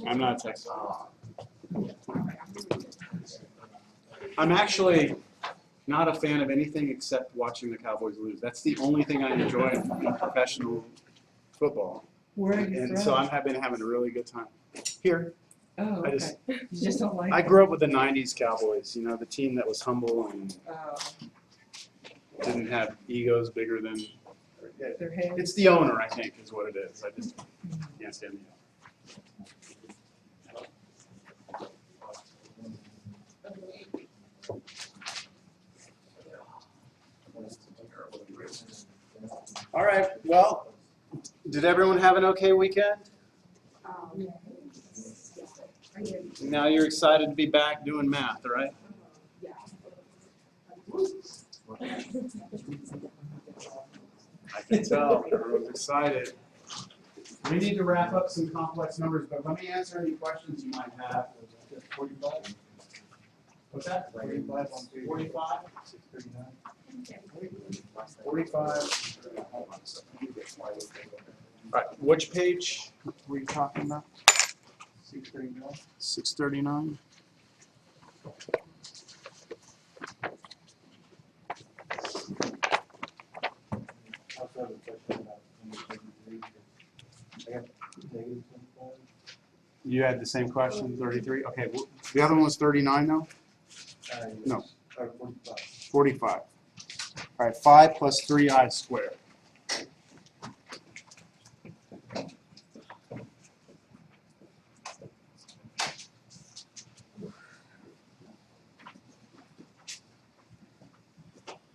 I'm not texting. I'm actually not a fan of anything except watching the Cowboys lose. That's the only thing I enjoy in professional football. Where are you And from? so I've been having a really good time. Here. Oh, I okay. just- You just don't like I it? grew up with the 90s Cowboys, you know, the team that was humble and Oh, didn't have egos bigger than. their head? It's the owner, I think, is what it is. I just can't stand the owner. All right, well, did everyone have an okay weekend? Now you're excited to be back doing math, right? I can tell, everyone's excited. We need to wrap up some complex numbers, but let me answer any questions you might have. 45? What's that? 45? 45? 45. Hold on a second. All right, which page were you talking about? 639. 639. You had the same question, 33? Okay, the other one was 39 though? No. 45. All right, 5 plus 3i squared.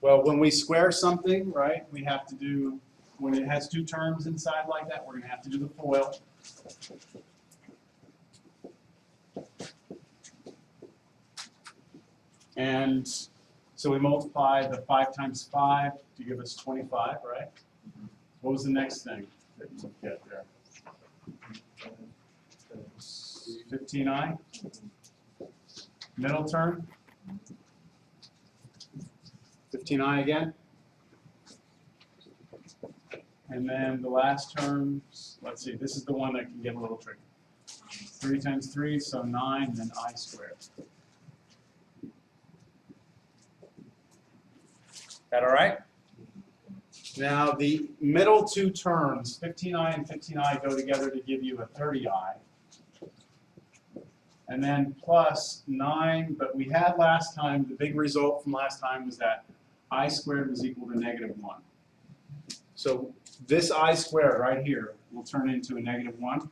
Well, when we square something, right, we have to do, when it has two terms inside like that, we're going to have to do the FOIL. And so we multiply the 5 times 5 to give us 25, right? What was the next thing that you get there? 15i. Middle term. 15i again. And then the last term, let's see, this is the one that can get a little tricky. 3 times 3, so 9, and then I squared. That all right? Now the middle two terms, 15i and 15i, go together to give you a 30i. And then plus 9, but we had last time, the big result from last time was that I squared was equal to -1. So this I squared right here will turn into a -1.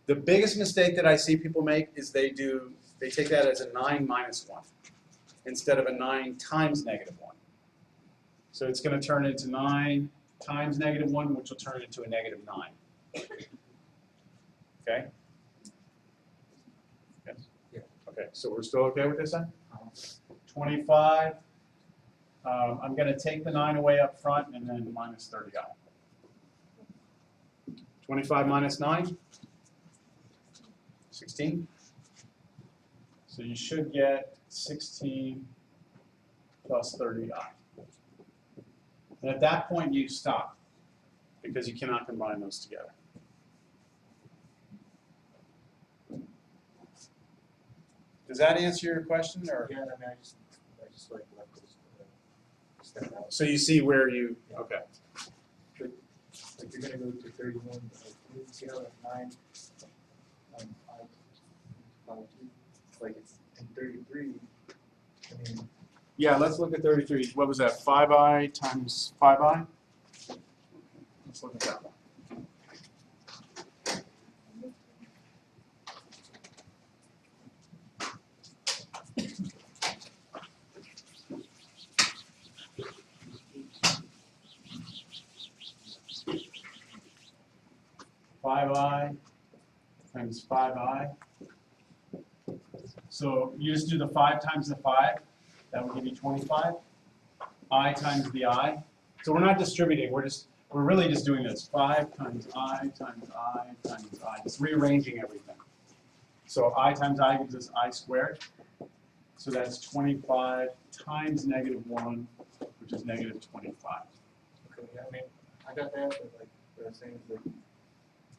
The biggest mistake that I see people make is they take that as a 9 minus 1 instead of a 9 times -1. So it's going to turn into 9 times -1, which will turn into a -9. Okay? Yes? Yeah. Okay, so we're still okay with this then? 25. I'm going to take the 9 away up front and then minus 30i. 25 minus 9? 16. So you should get 16 plus 30i. And at that point you stop because you cannot combine those together. Does that answer your question? Or? Yeah, I mean, I just like let this step out. So you see where you, okay. Like you're gonna go to 31, like, see how that 9, 5, 2, like it's in 33. I mean, Yeah, let's look at 33. What was that? 5i times 5i? Let's look at that one. Five I times 5i. So you just do the 5 times the 5. That will give you 25. I times the I. So we're not distributing. We're really just doing this. 5 times I times I times I. Just rearranging everything. So I times I gives us I squared. So that's 25 times -1, which is -25. okay, yeah, I mean, I got that, but like what I'm saying is like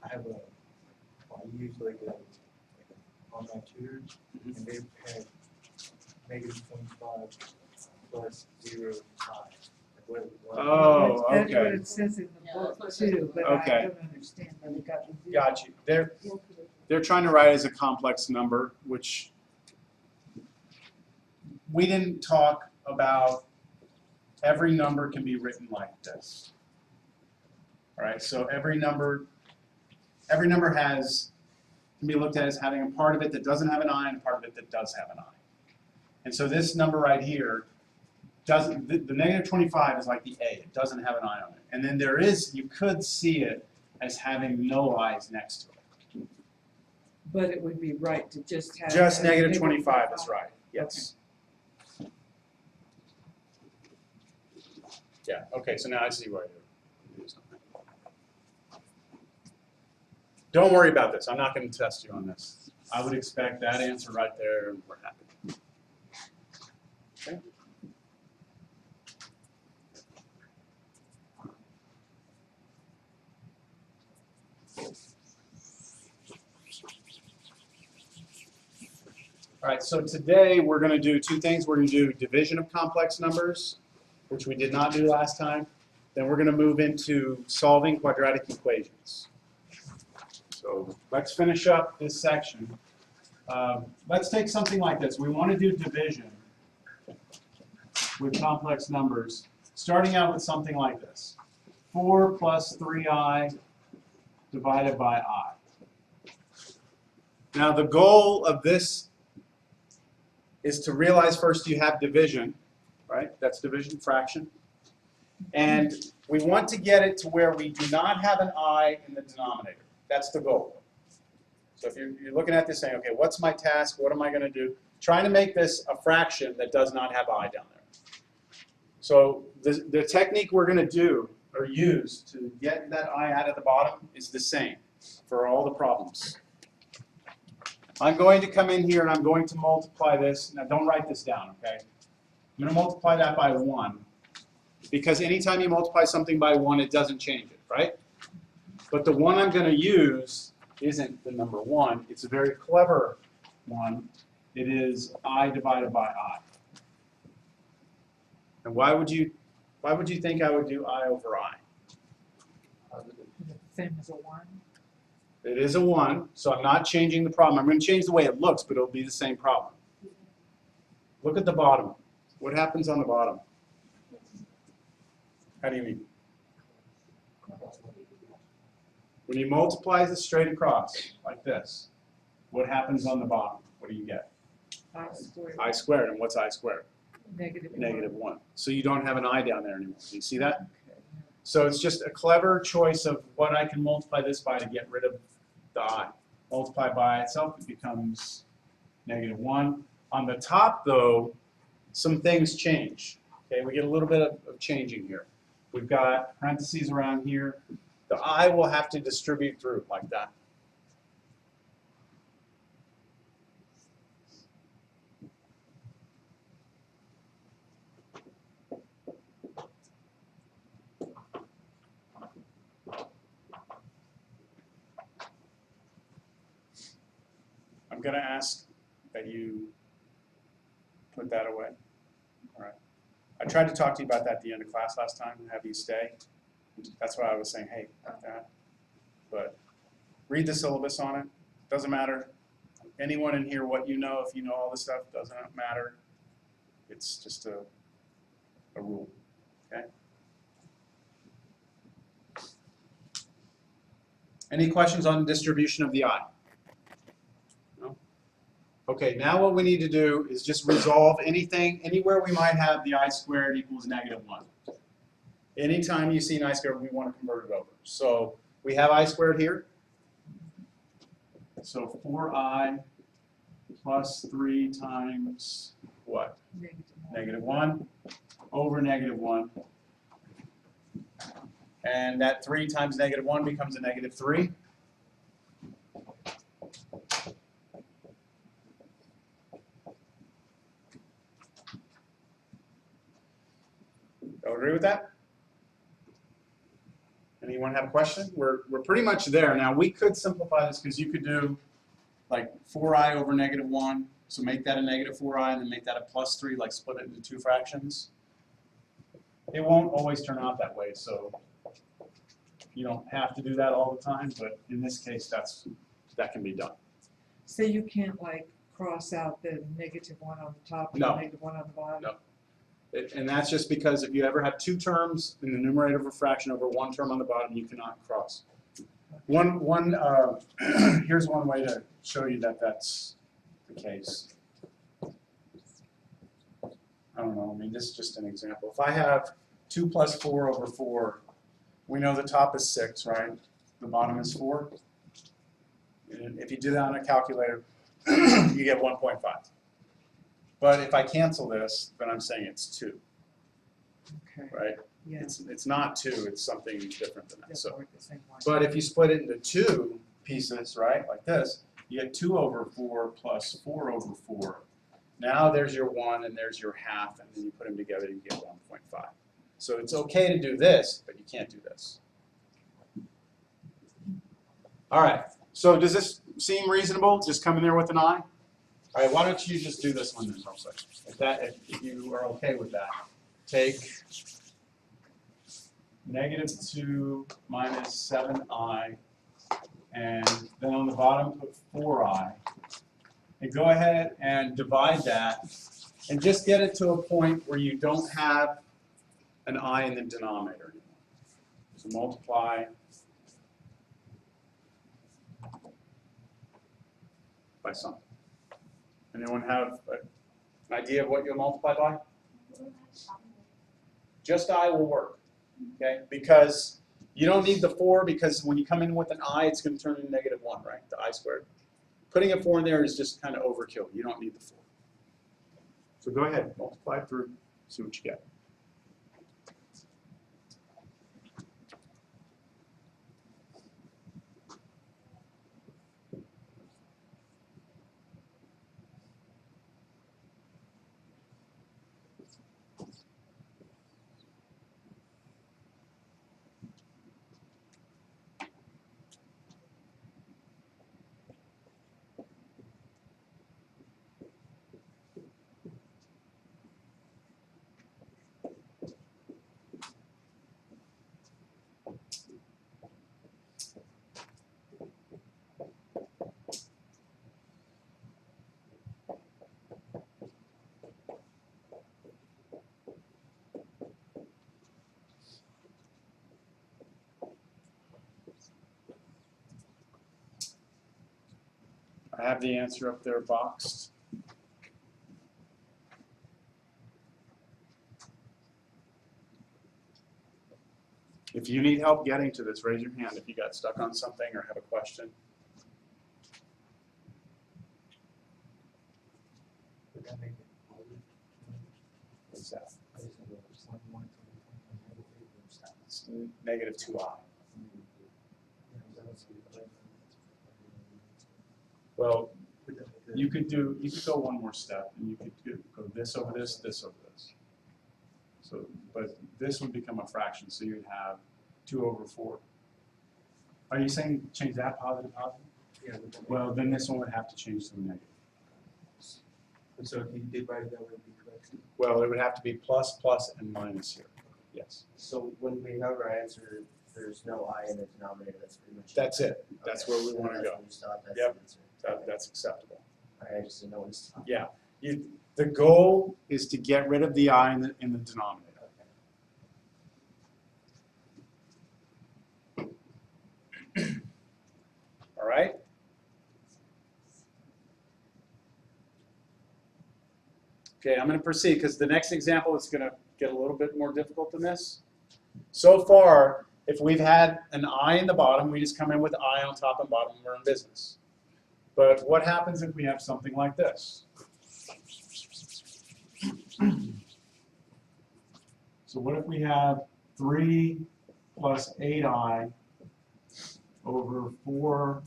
I have a I used like on my tutors, and they had -25 plus 0 pi. Oh, That's what okay. it says in the Yeah, book that's what it too, but Okay. I don't understand how they got the zero. Got you. They're trying to write as a complex number, which we didn't talk about. Every number can be written like this. All right, so every number can be looked at as having a part of it that doesn't have an I and a part of it that does have an I. And so this number right here doesn't, the -25 is like the A, it doesn't have an I on it. And then there is, you could see it as having no I's next to it. But it would be right to just have. Just a -25 is right, yes. Yeah, okay, so now I see why you're using that. Don't worry about this, I'm not going to test you on this. I would expect that answer right there, and we're happy. Okay. All right, so today we're going to do two things. We're going to do division of complex numbers, which we did not do last time. Then we're going to move into solving quadratic equations. So let's finish up this section. Let's take something like this. We want to do division with complex numbers, starting out with something like this. 4 plus 3i divided by I. Now the goal of this is to realize first you have division, right? That's division fraction. And we want to get it to where we do not have an I in the denominator. That's the goal. So if you're looking at this saying, okay, what's my task? What am I going to do? Trying to make this a fraction that does not have I down there. So the technique we're going to do or use to get that I out of the bottom is the same for all the problems. I'm going to come in here and I'm going to multiply this. Now don't write this down, okay? I'm going to multiply that by 1. Because anytime you multiply something by 1, it doesn't change it, right? But the one I'm going to use isn't the number 1. It's a very clever one. It is I divided by I. And why would you think I would do I over I? Same as a 1. It is a 1, so I'm not changing the problem. I'm going to change the way it looks, but it'll be the same problem. Look at the bottom. What happens on the bottom? How do you mean? When you multiply this straight across, like this, what happens on the bottom? What do you get? I squared. I squared. And what's I squared? Negative 1. Negative 1. So you don't have an I down there anymore. Do you see that? Okay. So it's just a clever choice of what I can multiply this by to get rid of the I. Multiply by itself, it becomes negative 1. On the top, though, some things change. Okay, we get a little bit of changing here. We've got parentheses around here. The I will have to distribute through like that. I'm going to ask that you put that away. All right. I tried to talk to you about that at the end of class last time and have you stay. That's why I was saying, hey, like that. But read the syllabus on it. Doesn't matter. Anyone in here, what you know, if you know all this stuff, doesn't matter. It's just a rule. Okay? Any questions on distribution of the I? No? Okay, now what we need to do is just resolve anything, anywhere we might have the I squared equals negative 1. Anytime you see an I squared, we want to convert it over. So we have I squared here. So 4i plus 3 times what? Negative 1 over negative 1. And that 3 times negative 1 becomes a negative 3. Y'all agree with that? Anyone have a question? We're pretty much there. Now, we could simplify this because you could do like 4i over -1. So make that a -4i and then make that a +3, like split it into two fractions. It won't always turn out that way, so you don't have to do that all the time, but in this case, that can be done. So you can't like cross out the -1 on the top and No. the -1 on the bottom? No. And that's just because if you ever have two terms in the numerator of a fraction over one term on the bottom, you cannot cross. Here's one way to show you that that's the case. I don't know, I mean, this is just an example. If I have 2 plus 4 over 4, we know the top is 6, right? The bottom is 4. And if you do that on a calculator, you get 1.5. But if I cancel this, then I'm saying it's 2, Okay, right? yeah. It's not 2, it's something different than that. Doesn't So, work the same way. but if you split it into 2 pieces, right, like this, you get 2 over 4 plus 4 over 4. Now there's your 1 and there's your half, and then you put them together, you get 1.5. So it's okay to do this, but you can't do this. All right, so does this seem reasonable? Just come in there with an I? All right, why don't you just do this one then real quick? If you are okay with that. Take -2 minus 7i, and then on the bottom put 4i. And go ahead and divide that, and just get it to a point where you don't have an I in the denominator anymore. So multiply by something. Anyone have an idea of what you'll multiply by? Just I will work, okay? Because you don't need the 4, because when you come in with an I, it's going to turn into -1, right? The I squared. Putting a 4 in there is just kind of overkill. You don't need the 4. So go ahead, multiply through, see what you get. I have the answer up there boxed. If you need help getting to this, raise your hand if you got stuck on something or have a question. Would that make it positive? What's that? It's -2i. Well, you could go one more step, and you could go this over this, this over this. So, but this would become a fraction, so you'd have 2 over 4. Are you saying change that positive? Yeah. Well, then this one would have to change to a negative. So if you divide it that way, it would be correct. Well, it would have to be plus, plus, and minus here. Yes. So when we have our answer, there's no I in the denominator, that's pretty much. That's it. That's Okay. where we So want to that's go. when you stop, that's Yep. the answer. That's acceptable. I just didn't know when to stop. Yeah. The goal is to get rid of the I in the denominator. All right? Okay, I'm going to proceed because the next example is going to get a little bit more difficult than this. So far, if we've had an I in the bottom, we just come in with I on top and bottom and we're in business. But what happens if we have something like this? So what if we have 3 plus 8i over 4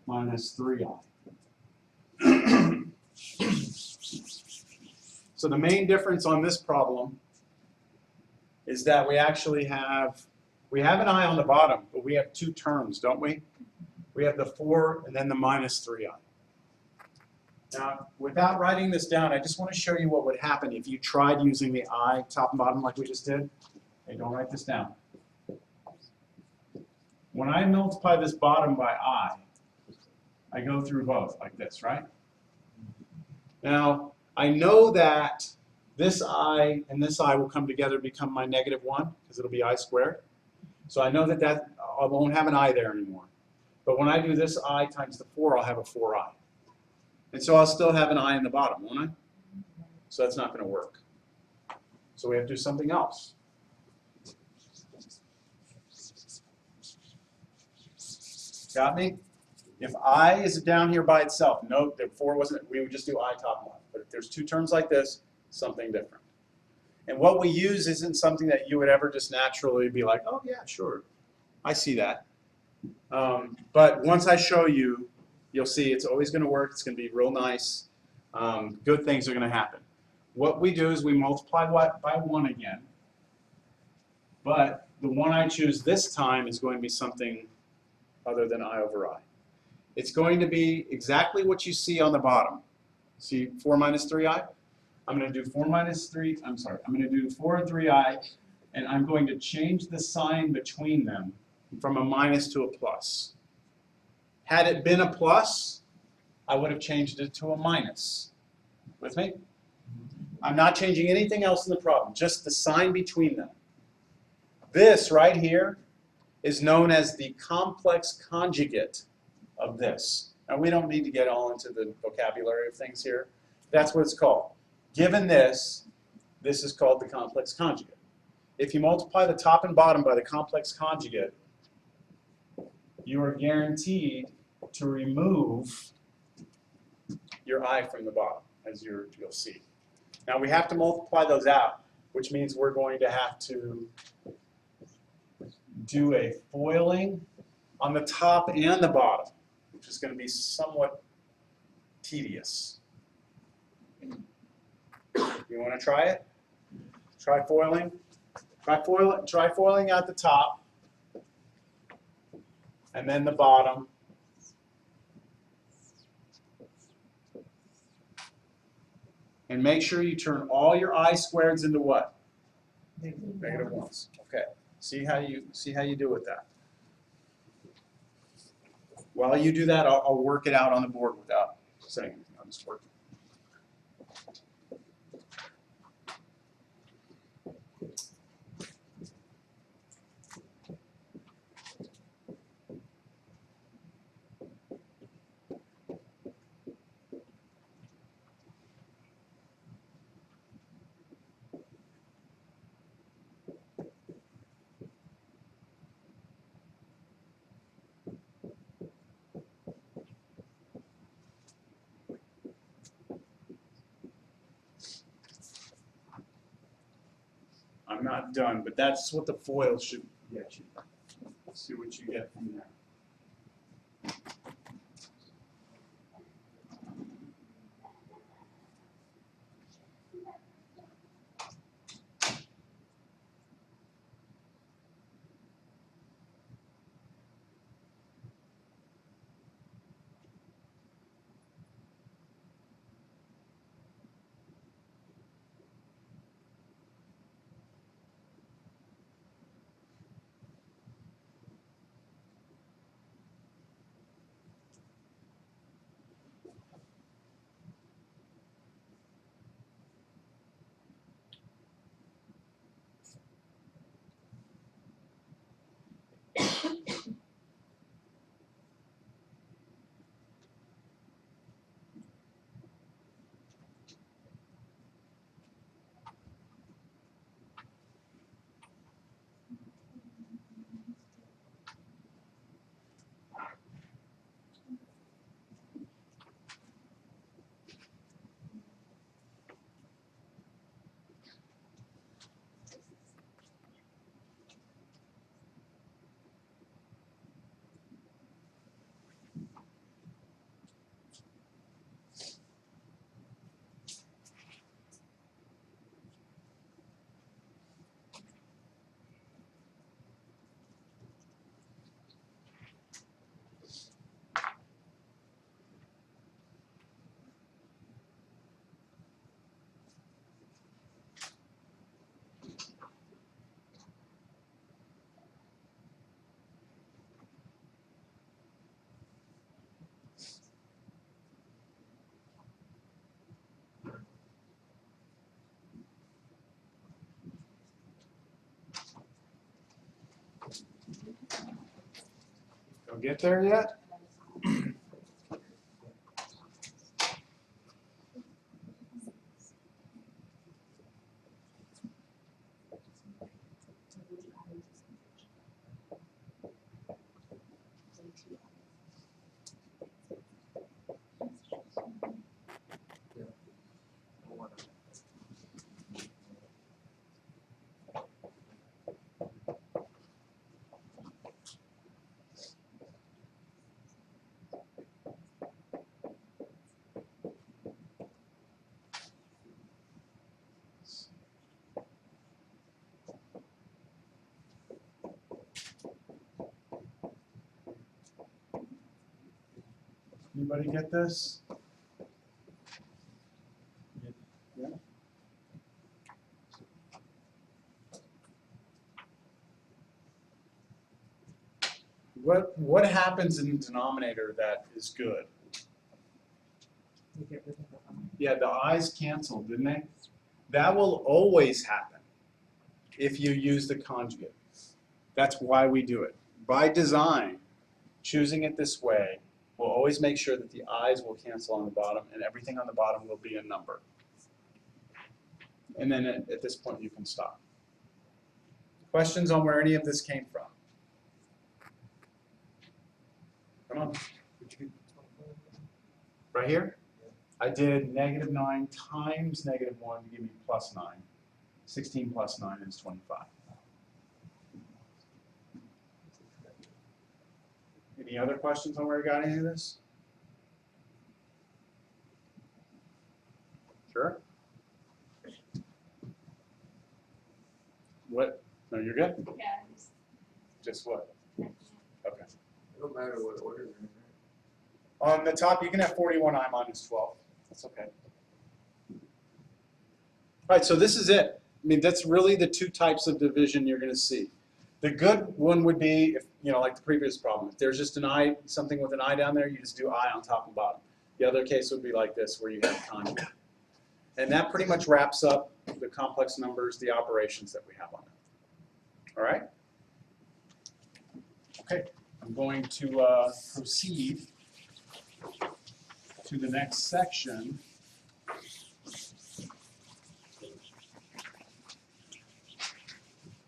minus 3i? So the main difference on this problem is that we actually have We have an I on the bottom, but we have two terms, don't we? We have the 4 and then the minus 3i. Now, without writing this down, I just want to show you what would happen if you tried using the I top and bottom like we just did. Okay, don't write this down. When I multiply this bottom by I go through both like this, right? Now, I know that this I and this I will come together to become my negative 1, because it'll be I squared. So I know that I won't have an I there anymore. But when I do this I times the 4, I'll have a 4i. And so I'll still have an I in the bottom, won't I? So that's not going to work. So we have to do something else. Got me? If I is down here by itself, note that 4 wasn't, we would just do I top 1. But if there's two terms like this, something different. And what we use isn't something that you would ever just naturally be like, oh yeah, sure, I see that. But once I show you, you'll see it's always going to work. It's going to be real nice. Good things are going to happen. What we do is we multiply by 1 again. But the one I choose this time is going to be something other than I over I. It's going to be exactly what you see on the bottom. See 4 minus 3i? I'm going to do 4 minus 3, I'm sorry, I'm going to do 4 and 3i, and I'm going to change the sign between them from a minus to a plus. Had it been a plus, I would have changed it to a minus. With me? I'm not changing anything else in the problem, just the sign between them. This right here is known as the complex conjugate of this. Now we don't need to get all into the vocabulary of things here. That's what it's called. Given this, this is called the complex conjugate. If you multiply the top and bottom by the complex conjugate, you are guaranteed to remove your I from the bottom, as you'll see. Now we have to multiply those out, which means we're going to have to do a foiling on the top and the bottom, which is going to be somewhat tedious. You want to try it? Try foiling? Try foiling at the top, and then the bottom. And make sure you turn all your I squareds into what? Negative ones. Okay. See how you do with that. While you do that, I'll work it out on the board without saying anything. I'll just work it. I'm not done, but that's what the foil should get you. Let's see what you get from there. get there yet? Anybody get this? Yeah. What happens in the denominator that is good? You get rid of the Yeah, the i's canceled, didn't they? That will always happen if you use the conjugate. That's why we do it. By design, choosing it this way will always make sure that the i's will cancel on the bottom and everything on the bottom will be a number. And then at this point you can stop. Questions on where any of this came from? Come on. Right here? I did -9 times -1 to give me +9. 16 plus 9 is 25. Any other questions on where I got any of this? Sure? What? No, you're good? Yeah, Just what? Okay. It don't matter what order they're in. On the top, you can have 41i minus 12. That's okay. All right, so this is it. I mean, that's really the two types of division you're going to see. The good one would be, if like the previous problem, if there's just an I, something with an I down there, you just do I on top and bottom. The other case would be like this, where you have conjugate. And that pretty much wraps up the complex numbers, the operations that we have on it. All right? Okay, I'm going to proceed to the next section.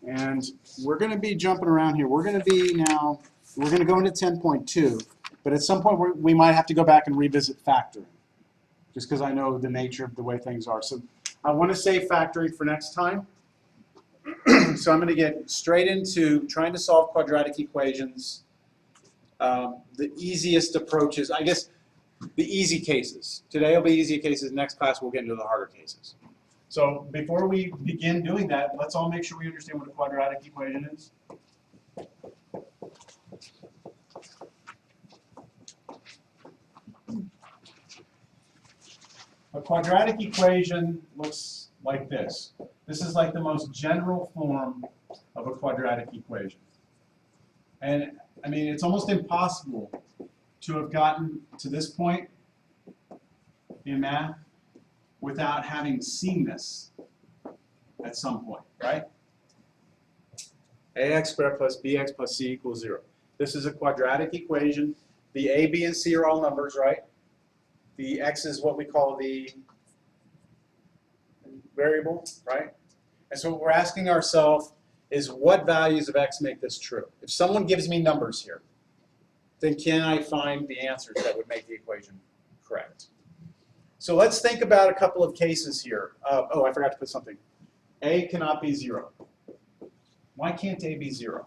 And we're going to be jumping around here. We're going to go into 10.2, but at some point we might have to go back and revisit factoring, just because I know the nature of the way things are. So I want to save factoring for next time. So I'm going to get straight into trying to solve quadratic equations. The easiest approaches, I guess, the easy cases. Today will be easy cases. Next class we'll get into the harder cases. So before we begin doing that, let's all make sure we understand what a quadratic equation is. A quadratic equation looks like this. This is like the most general form of a quadratic equation. And I mean, it's almost impossible to have gotten to this point in math without having seen this at some point, right? ax squared plus bx plus c equals 0. This is a quadratic equation. The a, b, and c are all numbers, right? The x is what we call the variable, right? And so what we're asking ourselves is what values of x make this true? If someone gives me numbers here, then can I find the answers that would make the equation correct? So let's think about a couple of cases here. Oh, I forgot to put something. A cannot be 0. Why can't a be 0?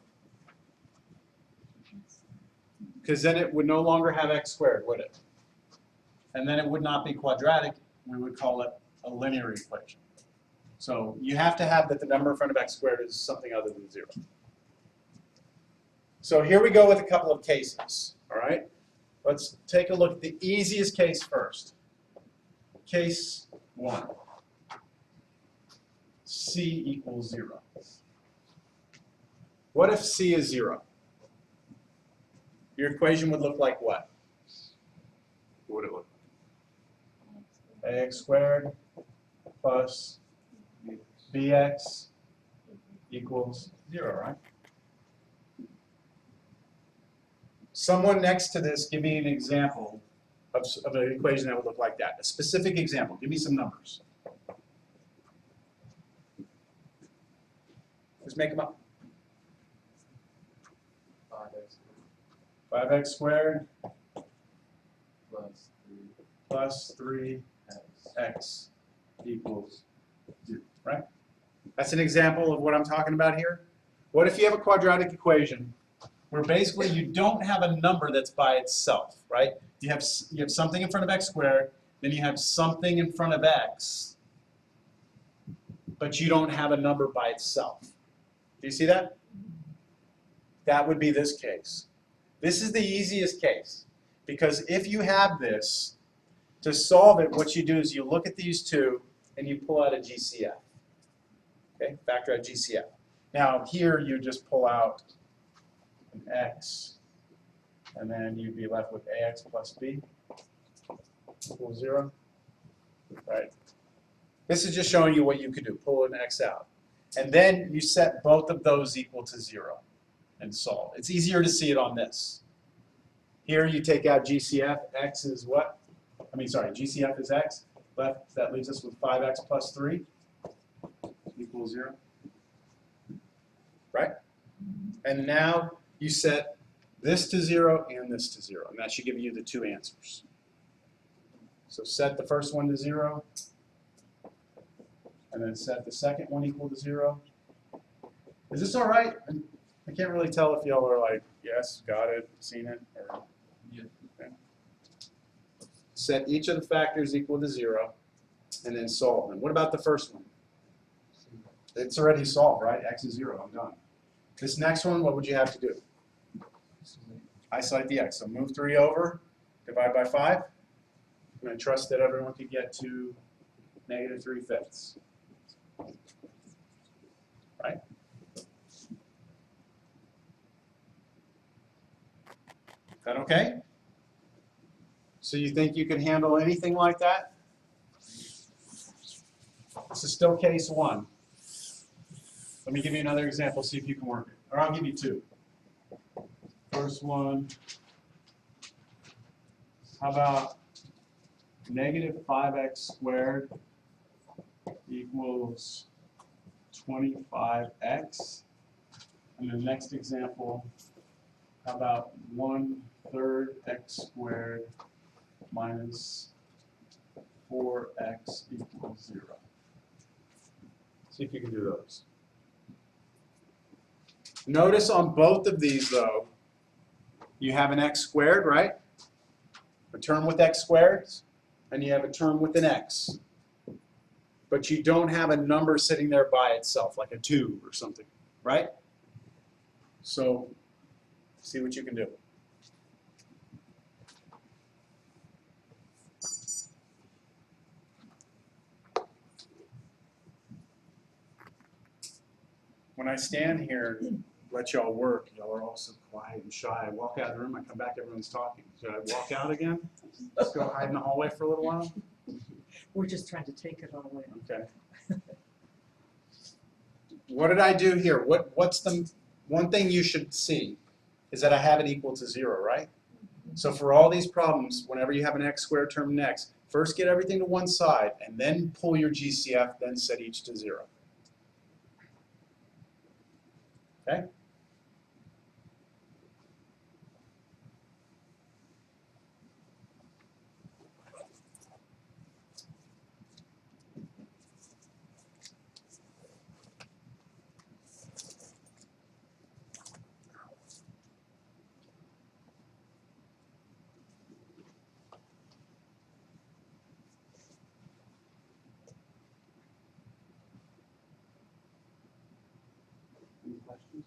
Because then it would no longer have x squared, would it? And then it would not be quadratic. We would call it a linear equation. So you have to have that the number in front of x squared is something other than 0. So here we go with a couple of cases, all right? Let's take a look at the easiest case first. Case 1. C equals 0. What if C is 0? Your equation would look like what? What would it look like? Ax squared plus bx equals 0, right? Someone next to this, give me an example of an equation that would look like that. A specific example. Give me some numbers. Just make them up. 5x squared plus 3x equals 0, right? That's an example of what I'm talking about here. What if you have a quadratic equation where basically you don't have a number that's by itself, right? You have something in front of x squared, then you have something in front of x, but you don't have a number by itself. Do you see that? That would be this case. This is the easiest case, because if you have this, to solve it, what you do is you look at these two and you pull out a GCF. Okay, factor out GCF. Now here you just pull out an x, and then you'd be left with ax plus b equals 0. Right. This is just showing you what you could do. Pull an x out. And then you set both of those equal to 0 and solve. It's easier to see it on this. Here you take out GCF. X is what? GCF is x. Left, that leaves us with 5x plus 3 equals 0. Right? And now you set this to 0 and this to 0. And that should give you the two answers. So set the first one to 0. And then set the second one equal to 0. Is this all right? I can't really tell if y'all are like, yes, got it, seen it, or yeah. Okay. Set each of the factors equal to 0, and then solve them. What about the first one? It's already solved, right? X is 0, I'm done. This next one, what would you have to do? Isolate the x. So move 3 over, divide by 5. I'm going to trust that everyone can get to -3/5. Right? Is that okay? So you think you can handle anything like that? This is still case 1. Let me give you another example, see if you can work it. Or I'll give you 2. First one, how about -5x squared equals 25x? And the next example, how about 1/3 x squared minus 4x equals 0? See if you can do those. Notice on both of these, though, you have an x squared, right? A term with x squared, and you have a term with an x. But you don't have a number sitting there by itself, like a 2 or something, right? So, see what you can do. When I stand here and let y'all work, y'all are all so quiet and shy. I walk out of the room, I come back, everyone's talking. Should I walk out again? Just go hide in the hallway for a little while? We're just trying to take it all in. Okay. What did I do here? What's the one thing you should see is that I have it equal to 0, right? So for all these problems, whenever you have an x squared term next, first get everything to one side, and then pull your GCF, then set each to 0. Okay? Any questions?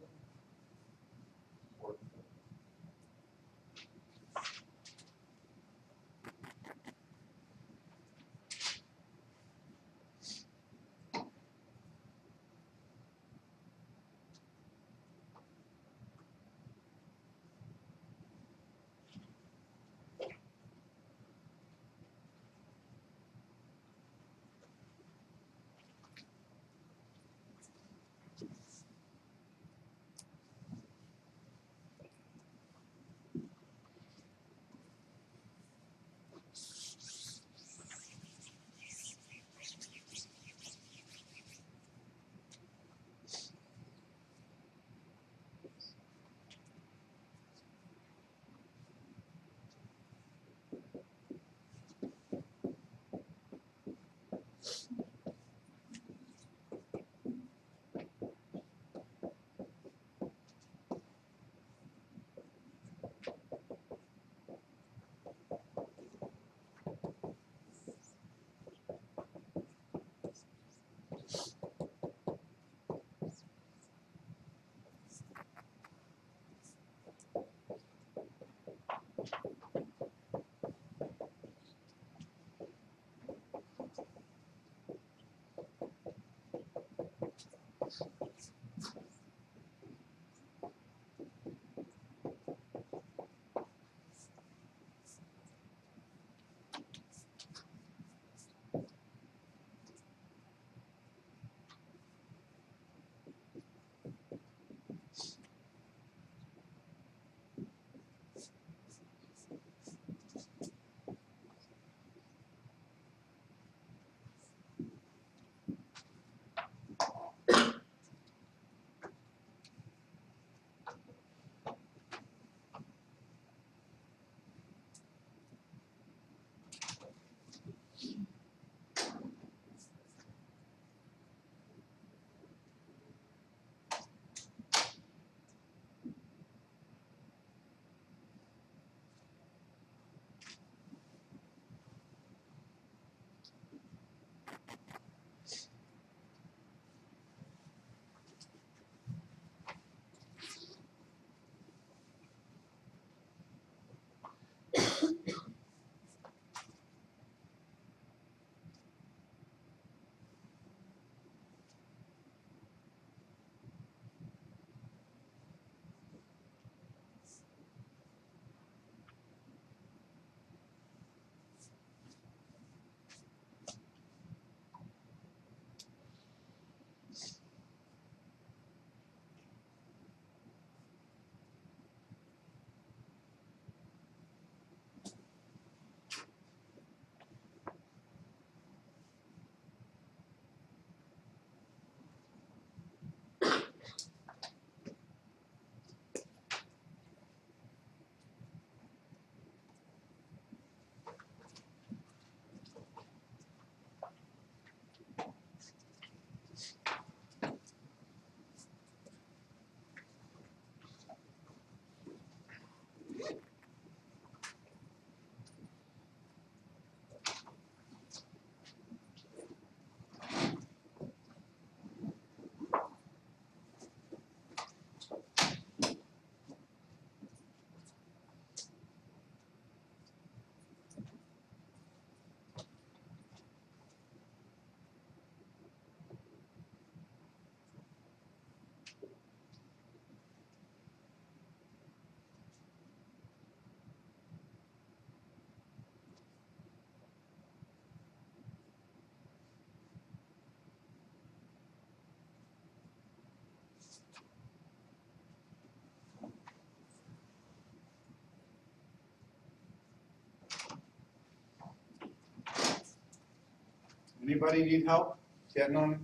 Anybody need help getting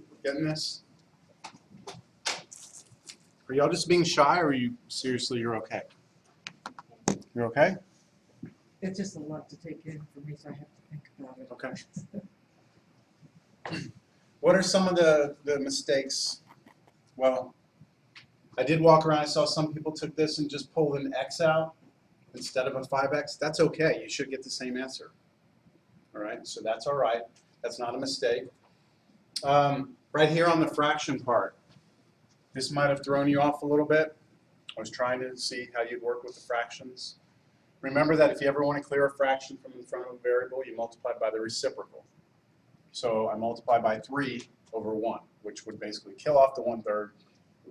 this? Are y'all just being shy, or are you seriously, you're okay? You're okay? It's just a lot to take in for me, so I have to think about it. Okay. What are some of the mistakes? Well, I did walk around, I saw some people took this and just pulled an X out instead of a 5X. That's okay, you should get the same answer. All right, so that's all right. That's not a mistake. Right here on the fraction part, this might have thrown you off a little bit. I was trying to see how you'd work with the fractions. Remember that if you ever want to clear a fraction from in front of a variable, you multiply by the reciprocal. So I multiply by 3 over 1, which would basically kill off the 1/3.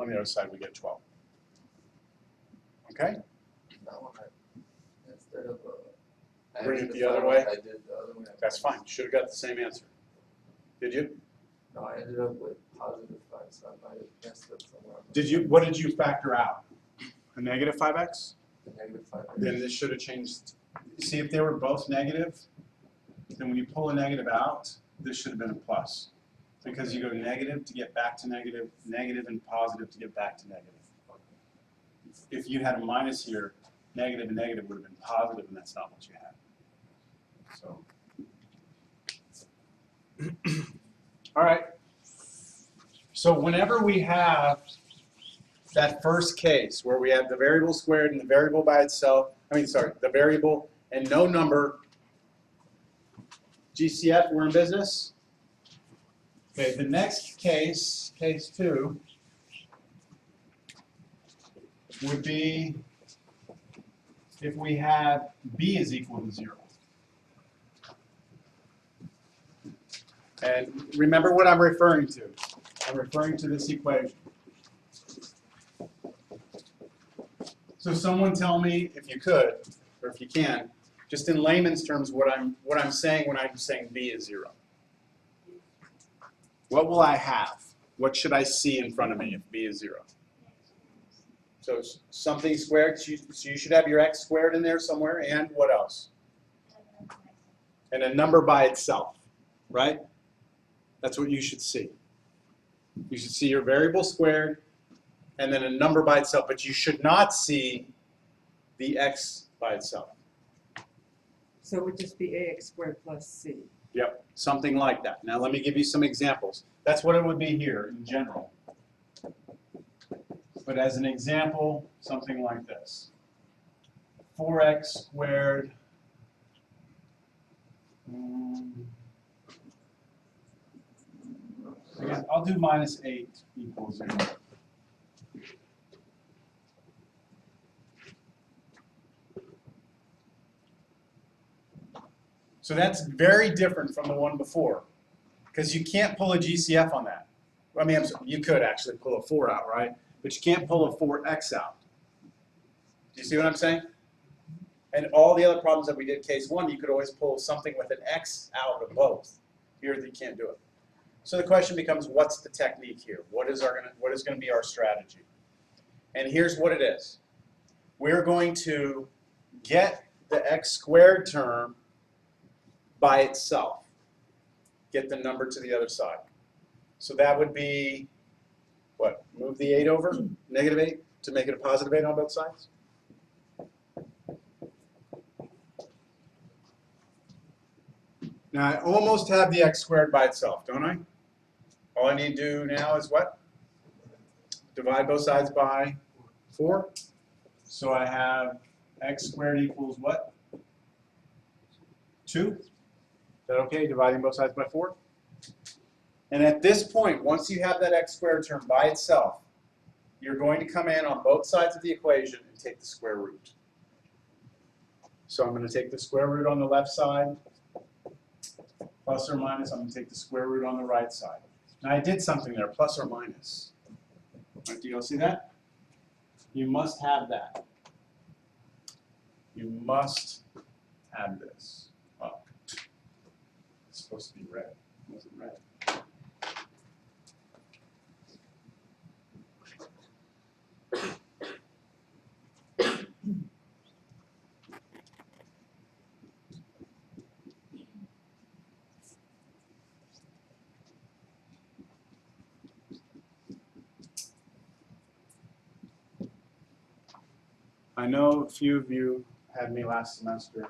On the other side, we get 12. Okay? That one, instead of Bring it adding the the other five, way? I did the other one. That's fine. You should have got the same answer. Did you? No, I ended up with positive 5, so I might have messed up somewhere. Did you? What did you factor out? A negative 5x? The negative 5. Then this should have changed. See, if they were both negative, then when you pull a negative out, this should have been a plus. Because you go negative to get back to negative, negative and positive to get back to negative. If you had a minus here, negative and negative would have been positive, and that's not what you had. So, all right. So whenever we have that first case where we have the variable squared and the variable by itself, the variable and no number, GCF, we're in business. Okay, the next case, case 2, would be if we have b is equal to 0. And remember what I'm referring to. I'm referring to this equation. So someone tell me, if you could, or if you can, just in layman's terms, what I'm saying when I'm saying b is 0. What will I have? What should I see in front of me if b is 0? So something squared, so you should have your x squared in there somewhere, and what else? And a number by itself, right? That's what you should see. You should see your variable squared, and then a number by itself, but you should not see the x by itself. So it would just be ax squared plus c. Yep, something like that. Now let me give you some examples. That's what it would be here in general. But as an example, something like this. 4x squared. I guess I'll do minus 8 equals 0. So that's very different from the one before, because you can't pull a GCF on that. I mean, you could actually pull a 4 out, right? But you can't pull a 4x out. Do you see what I'm saying? And all the other problems that we did case 1, you could always pull something with an x out of both. Here, you can't do it. So the question becomes, what's the technique here? What is going to be our strategy? And here's what it is. We're going to get the x squared term by itself. Get the number to the other side. So that would be, what, move the 8 over, negative 8, to make it a positive 8 on both sides? Now I almost have the x squared by itself, don't I? All I need to do now is what? Divide both sides by 4. So I have x squared equals what? 2. Is that okay, dividing both sides by 4? And at this point, once you have that x squared term by itself, you're going to come in on both sides of the equation and take the square root. So I'm going to take the square root on the left side, plus or minus, I'm going to take the square root on the right side. Now I did something there, plus or minus. Right, do you all see that? You must have that. You must have this. Oh, it's supposed to be red. It wasn't red. I know a few of you had me last semester.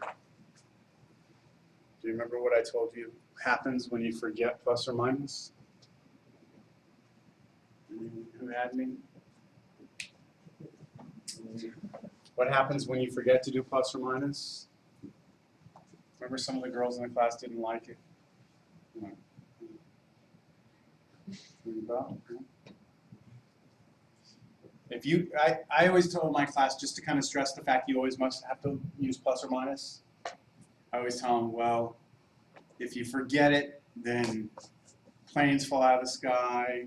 Do you remember what I told you happens when you forget plus or minus? Who had me? What happens when you forget to do plus or minus? Remember some of the girls in the class didn't like it? No. If you, I always told my class just to kind of stress the fact you always must have to use plus or minus. I always tell them, well, if you forget it, then planes fall out of the sky.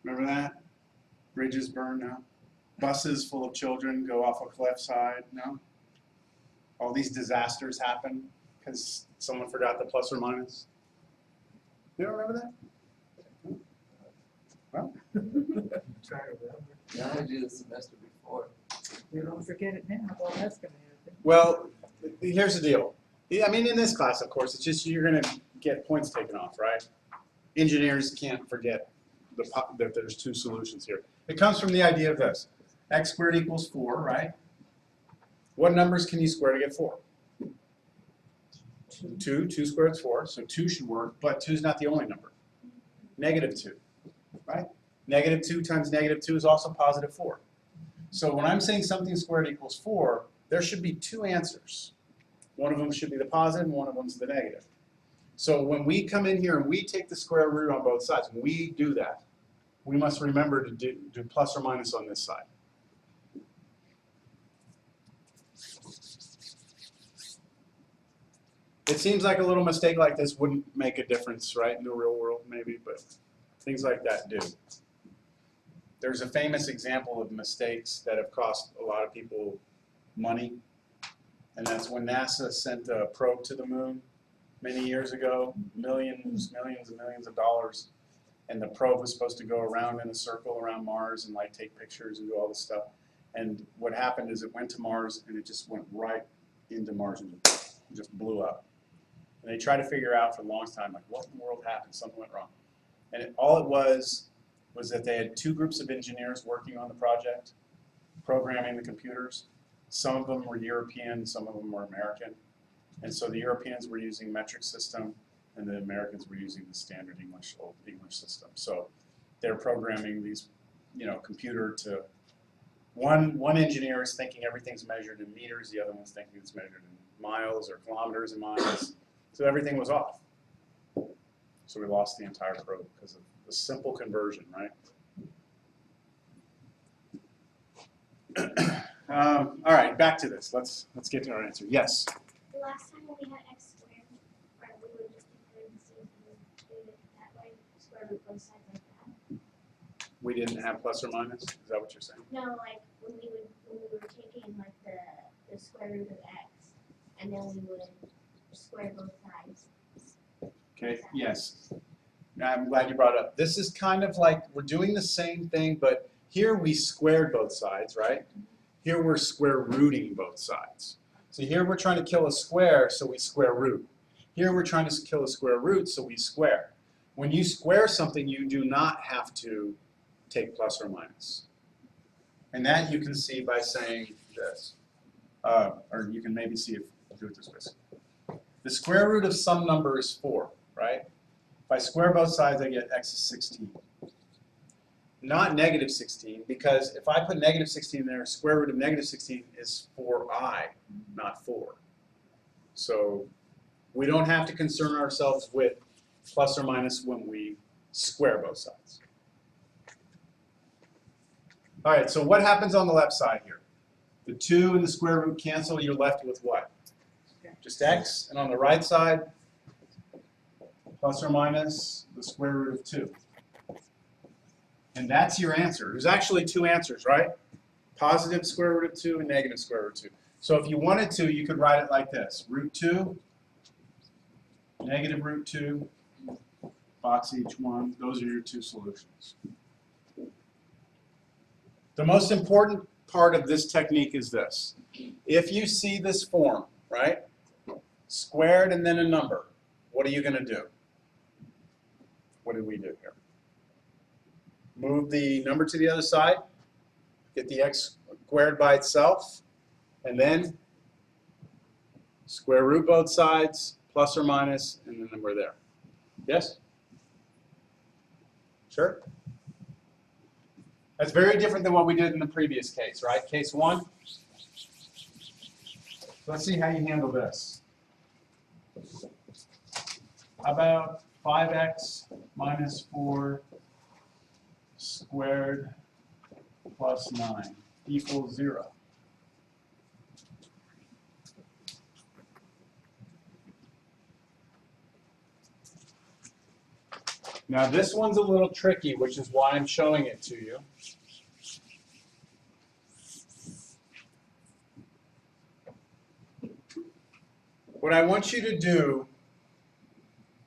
Remember that? Bridges burn now. Buses full of children go off a cliffside. No? All these disasters happen because someone forgot the plus or minus. You don't remember that? Well, Trying to remember. Yeah, I do the semester before. We don't forget it now, well, that's gonna happen. well, here's the deal. Yeah, I mean, in this class, of course, it's just you're going to get points taken off, right? Engineers can't forget that there's two solutions here. It comes from the idea of this. X squared equals 4, right? What numbers can you square to get 4? 2 squared is 4, so 2 should work, but 2 is not the only number. -2, right? -2 times -2 is also positive 4. So when I'm saying something squared equals 4, there should be two answers. One of them should be the positive and one of them's the negative. So when we come in here and we take the square root on both sides, when we do that, we must remember to do plus or minus on this side. It seems like a little mistake like this wouldn't make a difference, right, in the real world maybe, but things like that do. There's a famous example of mistakes that have cost a lot of people money, and that's when NASA sent a probe to the moon many years ago, millions and millions of dollars, and the probe was supposed to go around in a circle around Mars and like take pictures and do all this stuff. And what happened is it went to Mars and it just went right into Mars and just blew up. And they tried to figure out for a long time, like, what in the world happened? Something went wrong. And all it was that they had two groups of engineers working on the project, programming the computers. Some of them were European, some of them were American. And so the Europeans were using metric system, and the Americans were using the standard old English system. So they're programming these, computer to, one engineer is thinking everything's measured in meters, the other one's thinking it's measured in miles or kilometers and miles. So everything was off. So we lost the entire probe because of the simple conversion, right? All right, back to this. Let's get to our answer. Yes. The last time when we had x squared, right, we would just declare the same thing, do it that way, square root both sides like that. We didn't have plus or minus. Is that what you're saying? No, like when we were taking like the square root of x, and then we would square both sides. Okay. Yes. I'm glad you brought it up. This is kind of like we're doing the same thing, but here we squared both sides, right? Here we're square rooting both sides. So here we're trying to kill a square, so we square root. Here we're trying to kill a square root, so we square. When you square something, you do not have to take plus or minus. And that you can see by saying this. Or you can maybe see if do it this way. The square root of some number is 4, right? If I square both sides, I get x is 16. Not negative 16, because if I put negative 16 there, square root of negative 16 is 4i, not 4. So we don't have to concern ourselves with plus or minus when we square both sides. All right, so what happens on the left side here? The 2 and the square root cancel, you're left with what? Just x, and on the right side, plus or minus the square root of 2. And that's your answer. There's actually two answers, right? Positive square root of 2 and negative square root of 2. So if you wanted to, you could write it like this. Root 2, negative root 2, box each one. Those are your two solutions. The most important part of this technique is this. If you see this form, right? Squared and then a number, what are you going to do? What did we do here? Move the number to the other side, get the x squared by itself, And then square root both sides, plus or minus, and then we're there. Yes? Sure? That's very different than what we did in the previous case, right? Case 1. Let's see how you handle this. How about 5x minus 4 squared plus 9 equals 0? Now this one's a little tricky, which is why I'm showing it to you. What I want you to do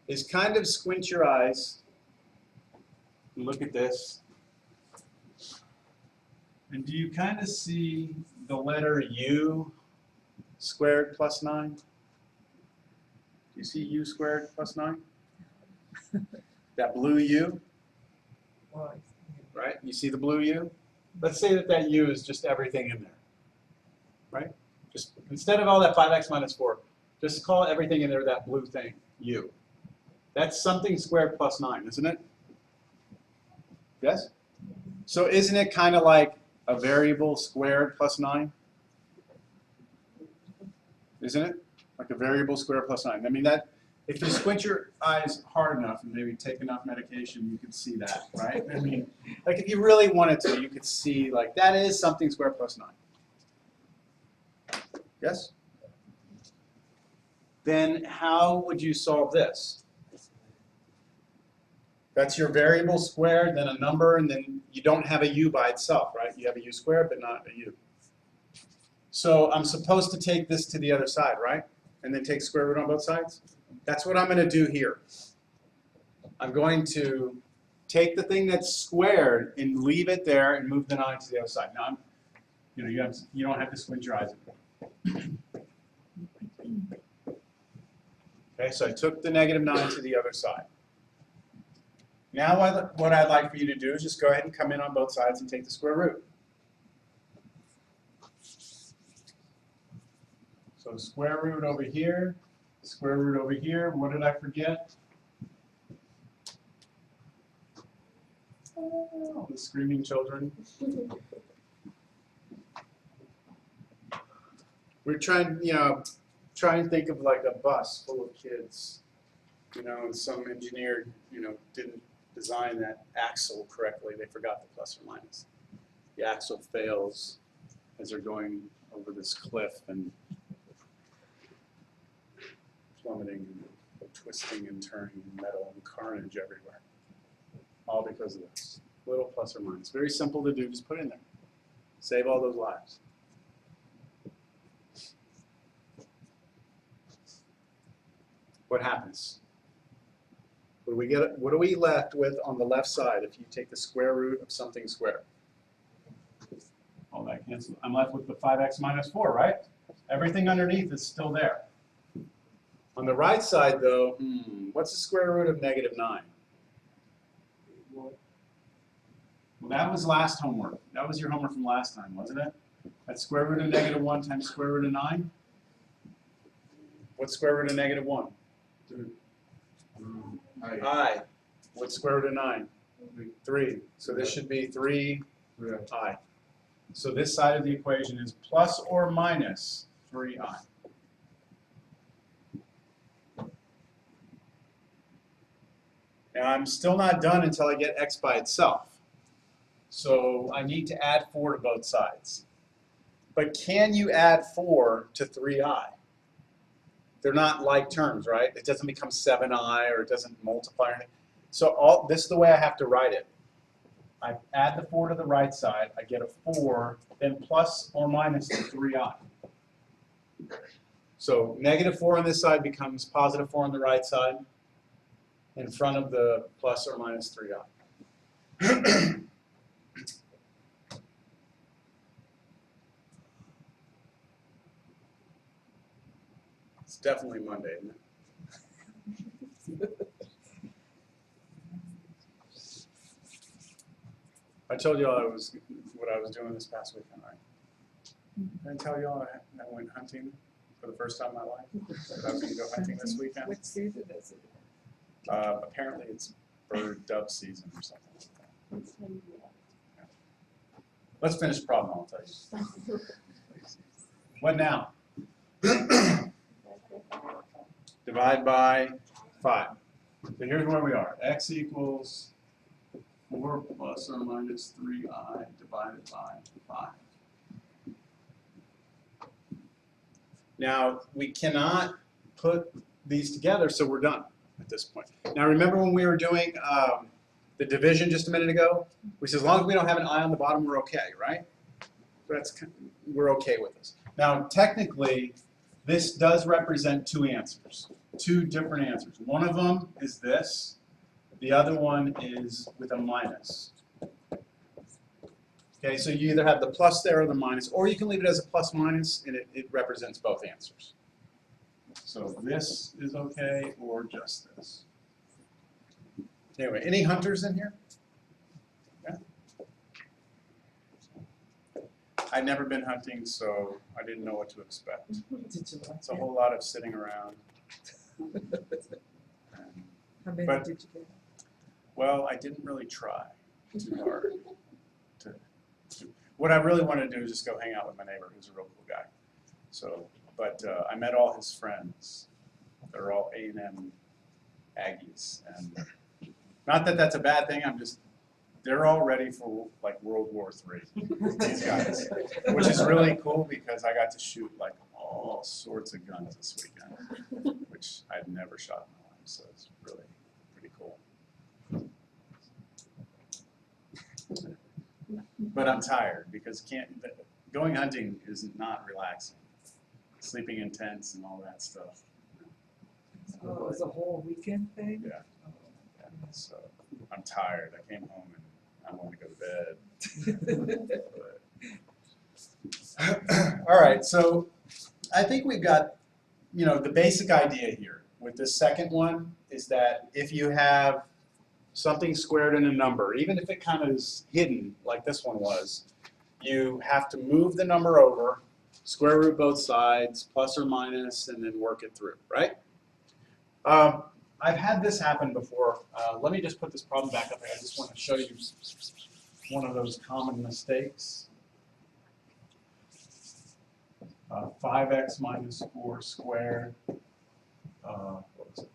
is kind of squint your eyes and look at this. And do you kind of see the letter U squared plus 9? Do you see U squared plus 9? That blue U, Well, right? You see the blue U? Let's say that that U is just everything in there, right? Just instead of all that 5x minus 4, just call everything in there that blue thing, U. That's something squared plus 9, isn't it? Yes? So isn't it kind of like a variable squared plus 9? Isn't it? Like a variable squared plus 9. I mean, that if you squint your eyes hard enough and maybe take enough medication, you could see that, right? I mean, like if you really wanted to, you could see like that is something squared plus 9. Yes? Then how would you solve this? That's your variable squared, then a number, and then you don't have a u by itself, right? You have a u squared, but not a u. So I'm supposed to take this to the other side, right? And then take square root on both sides? That's what I'm going to do here. I'm going to take the thing that's squared and leave it there and move the 9 to the other side. Now, you don't have to squint your eyes. Okay, so I took the negative 9 to the other side. Now what I'd like for you to do is just go ahead and come in on both sides and take the square root. So square root over here, square root over here. What did I forget? Oh, the screaming children. We're trying, try and think of like a bus full of kids, and some engineer, didn't design that axle correctly. They forgot the plus or minus. The axle fails as they're going over this cliff and plummeting, and twisting and turning metal and carnage everywhere. All because of this. Little plus or minus. Very simple to do, just put it in there. Save all those lives. What happens? What are we left with on the left side if you take the square root of something squared? All that cancels. I'm left with the 5x minus 4, right? Everything underneath is still there. On the right side, though, what's the square root of negative 9? Well, that was last homework. That was your homework from last time, wasn't it? That's square root of negative 1 times square root of 9. What's square root of negative 1? I. What's square root of 9? 3. So this should be 3i. So this side of the equation is plus or minus 3i. Now I'm still not done until I get x by itself. So I need to add 4 to both sides. But can you add 4 to 3i? They're not like terms, right? It doesn't become 7i or it doesn't multiply or anything. So this is the way I have to write it. I add the 4 to the right side, I get a 4, then plus or minus the 3i. So negative 4 on this side becomes positive 4 on the right side in front of the plus or minus 3i. It's definitely Monday, isn't it? I told you all what I was doing this past weekend, right? Did I tell y'all that I went hunting for the first time in my life? That I was gonna go hunting this weekend? What season is it? Apparently it's bird dove season or something like that. Let's finish problem, I'll tell you. What now? Divide by 5. So here's where we are. X equals 4 plus or minus 3i divided by 5. Now, we cannot put these together, so we're done at this point. Now, remember when we were doing the division just a minute ago? We said as long as we don't have an I on the bottom, we're okay, right? We're okay with this. Now, technically, this does represent 2 answers, 2 different answers. One of them is this. The other one is with a minus. Okay, so you either have the plus there or the minus, or you can leave it as a plus minus, and it represents both answers. So this is okay, or just this. Anyway, any hunters in here? Yeah. I'd never been hunting, so I didn't know what to expect. Did you like It's a it? whole lot of sitting around. How many but- did you get? Well, I didn't really try too hard. What I really wanted to do is just go hang out with my neighbor, who's a real cool guy. So, but I met all his friends. They're all A&M Aggies, and not that that's a bad thing. They're all ready for like World War III. These guys, which is really cool because I got to shoot like all sorts of guns this weekend, which I'd never shot in my life. So it's really pretty cool. But I'm tired because going hunting is not relaxing. Sleeping in tents and all that stuff. Oh, it was a whole weekend thing? Yeah. Yeah, so I'm tired. I came home and I wanted to go to bed. But all right, so I think we've got, the basic idea here with this second one is that if you have something squared in a number, even if it kind of is hidden like this one was, you have to move the number over, square root both sides, plus or minus, and then work it through, right? I've had this happen before. Let me just put this problem back up here. I just want to show you one of those common mistakes. 5x minus 4 squared,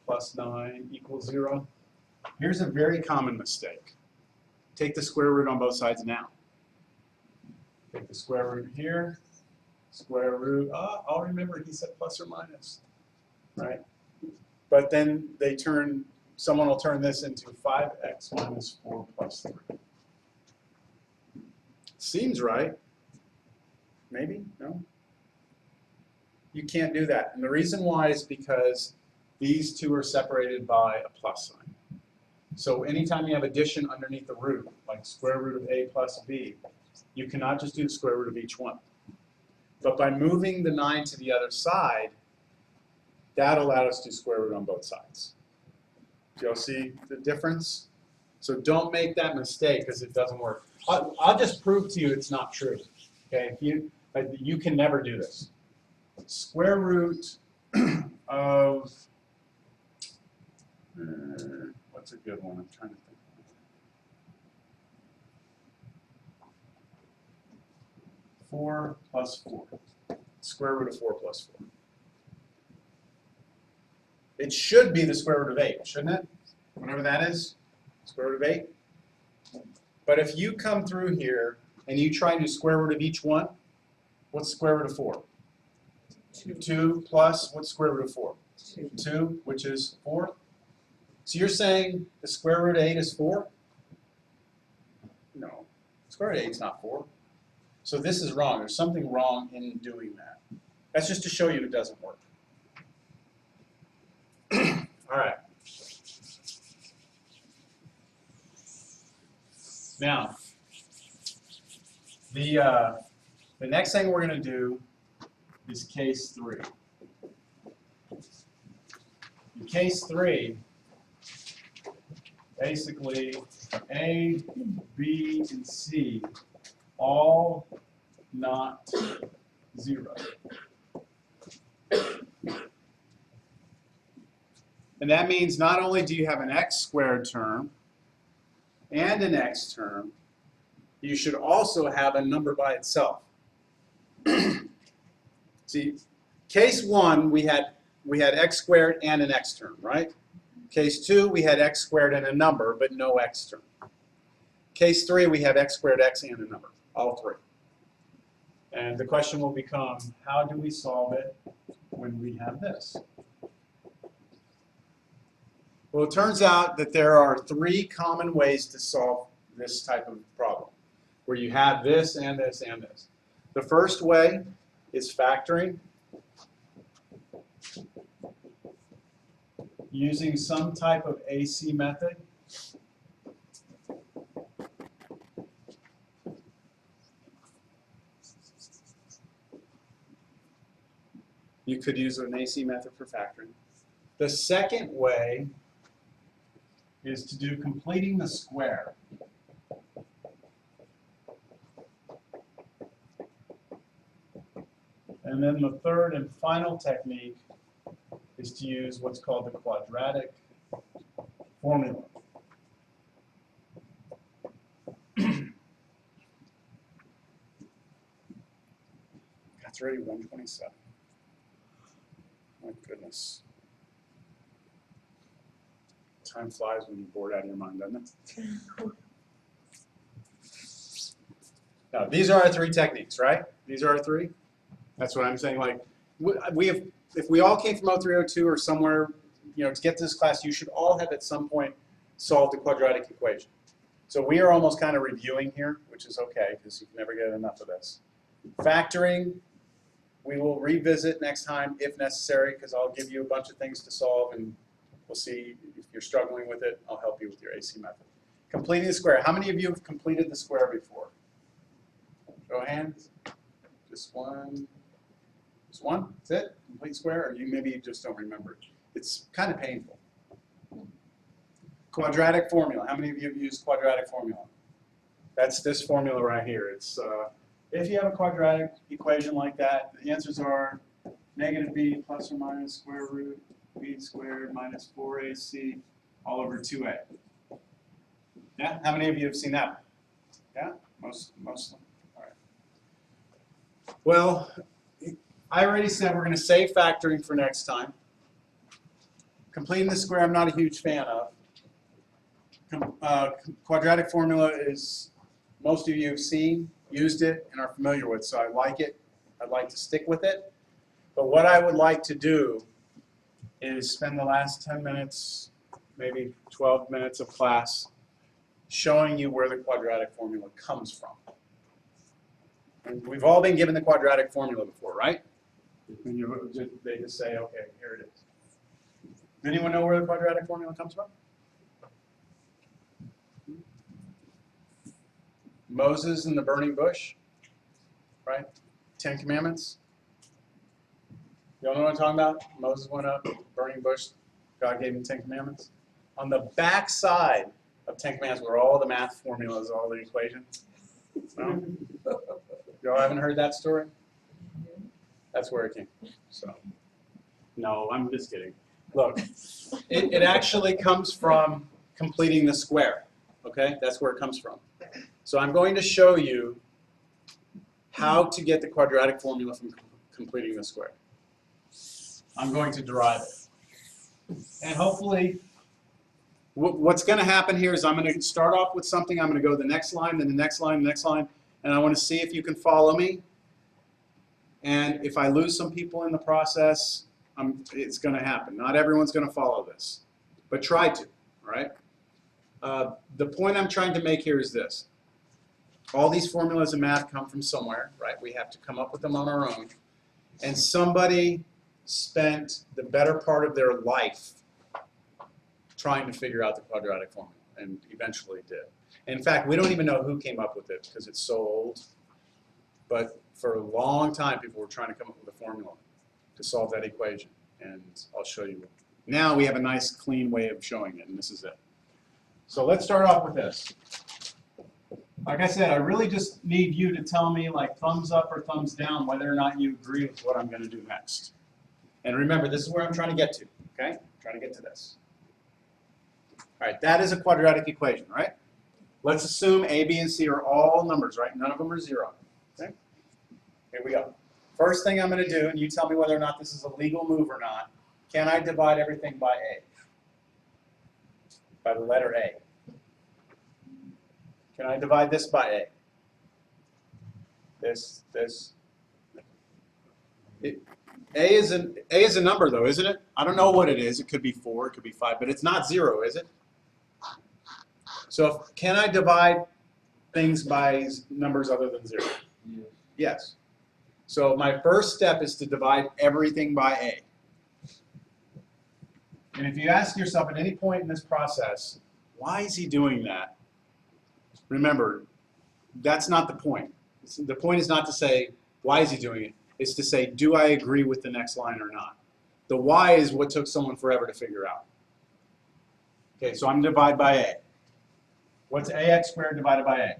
plus 9 equals 0. Here's a very common mistake. Take the square root on both sides now. Take the square root here, square root, I'll remember he said plus or minus, right? But then someone will turn this into 5x minus 4 plus 3. Seems right. Maybe? No? You can't do that. And the reason why is because these two are separated by a plus sign. So anytime you have addition underneath the root, like square root of a plus b, you cannot just do the square root of each one. But by moving the 9 to the other side, that allowed us to do square root on both sides. Do y'all see the difference? So don't make that mistake because it doesn't work. I'll just prove to you it's not true. Okay, you can never do this. Square root of what's a good one? I'm trying to think. Four plus 4. Square root of 4 plus 4. It should be the square root of 8, shouldn't it? Whatever that is, square root of 8. But if you come through here and you try to do square root of each one, what's the square root of 4? 2 plus, what's square root of 4? 2, which is 4. So you're saying the square root of 8 is 4? No. Square root of 8 is not 4. So this is wrong. There's something wrong in doing that. That's just to show you it doesn't work. All right. Now, the next thing we're going to do is case 3. In case 3, basically A, B, and C all not 0. And that means not only do you have an x squared term and an x term, you should also have a number by itself. See, case 1, we had x squared and an x term, right? Case 2, we had x squared and a number, but no x term. Case 3, we have x squared, x, and a number, all three. And the question will become, how do we solve it when we have this? Well, it turns out that there are 3 common ways to solve this type of problem, where you have this and this and this. The first way is factoring, using some type of AC method. You could use an AC method for factoring. The second way is to do completing the square. And then the third and final technique is to use what's called the quadratic formula. That's already 127. My goodness. Time flies when you're bored out of your mind, doesn't it? Now, these are our 3 techniques, right? These are our 3. That's what I'm saying. Like, we have, if we all came from 0302 or somewhere, you know, to get to this class, you should all have at some point solved the quadratic equation. So we are almost kind of reviewing here, which is okay because you can never get enough of this. Factoring, we will revisit next time if necessary because I'll give you a bunch of things to solve and we'll see if you're struggling with it. I'll help you with your AC method. Completing the square. How many of you have completed the square before? Show of hands. Just one. Just one? That's it? Complete square? Or you maybe just don't remember it. It's kind of painful. Quadratic formula. How many of you have used quadratic formula? That's this formula right here. It's if you have a quadratic equation like that, the answers are negative b plus or minus square root b squared minus 4ac all over 2a. Yeah? How many of you have seen that? Yeah? Most of them. All right. Well, I already said we're going to save factoring for next time. Completing the square I'm not a huge fan of. Quadratic formula is, most of you have seen, used it, and are familiar with, so I like it. I'd like to stick with it. But what I would like to do is spend the last 10 minutes, maybe 12 minutes of class showing you where the quadratic formula comes from. And we've all been given the quadratic formula before, right? And they just say, okay, here it is. Does anyone know where the quadratic formula comes from? Moses and the burning bush, right? 10 Commandments. You all know what I'm talking about? Moses went up, burning bush, God gave him 10 Commandments. On the back side of 10 Commandments were all the math formulas, all the equations. No? Y'all haven't heard that story? That's where it came from. So, no, I'm just kidding. Look, it actually comes from completing the square. Okay, that's where it comes from. So I'm going to show you how to get the quadratic formula from completing the square. I'm going to derive it. And hopefully, what's going to happen here is I'm going to start off with something, I'm going to go to the next line, then the next line, the next line, and I want to see if you can follow me. And if I lose some people in the process, it's going to happen. Not everyone's going to follow this, but try to, all right? The point I'm trying to make here is this. All these formulas in math come from somewhere, right? We have to come up with them on our own. And somebody spent the better part of their life trying to figure out the quadratic formula, and eventually did. In fact, we don't even know who came up with it because it's so old. But for a long time, people were trying to come up with a formula to solve that equation. And I'll show you. Now we have a nice, clean way of showing it, and this is it. So let's start off with this. Like I said, I really just need you to tell me like thumbs up or thumbs down whether or not you agree with what I'm going to do next. And remember, this is where I'm trying to get to, okay? I'm trying to get to this. All right, that is a quadratic equation, right? Let's assume A, B, and C are all numbers, right? None of them are zero. Okay? Here we go. First thing I'm going to do, and you tell me whether or not this is a legal move or not, can I divide everything by A? By the letter A. Can I divide this by A? This. A is a number though, isn't it? I don't know what it is. It could be 4, it could be 5, but it's not 0, is it? So can I divide things by numbers other than 0? Yes. Yes. So my first step is to divide everything by A. And if you ask yourself at any point in this process, why is he doing that? Remember, that's not the point. The point is not to say, why is he doing it? It's to say, do I agree with the next line or not? The why is what took someone forever to figure out. Okay, so I'm going to divide by A. What's AX squared divided by A?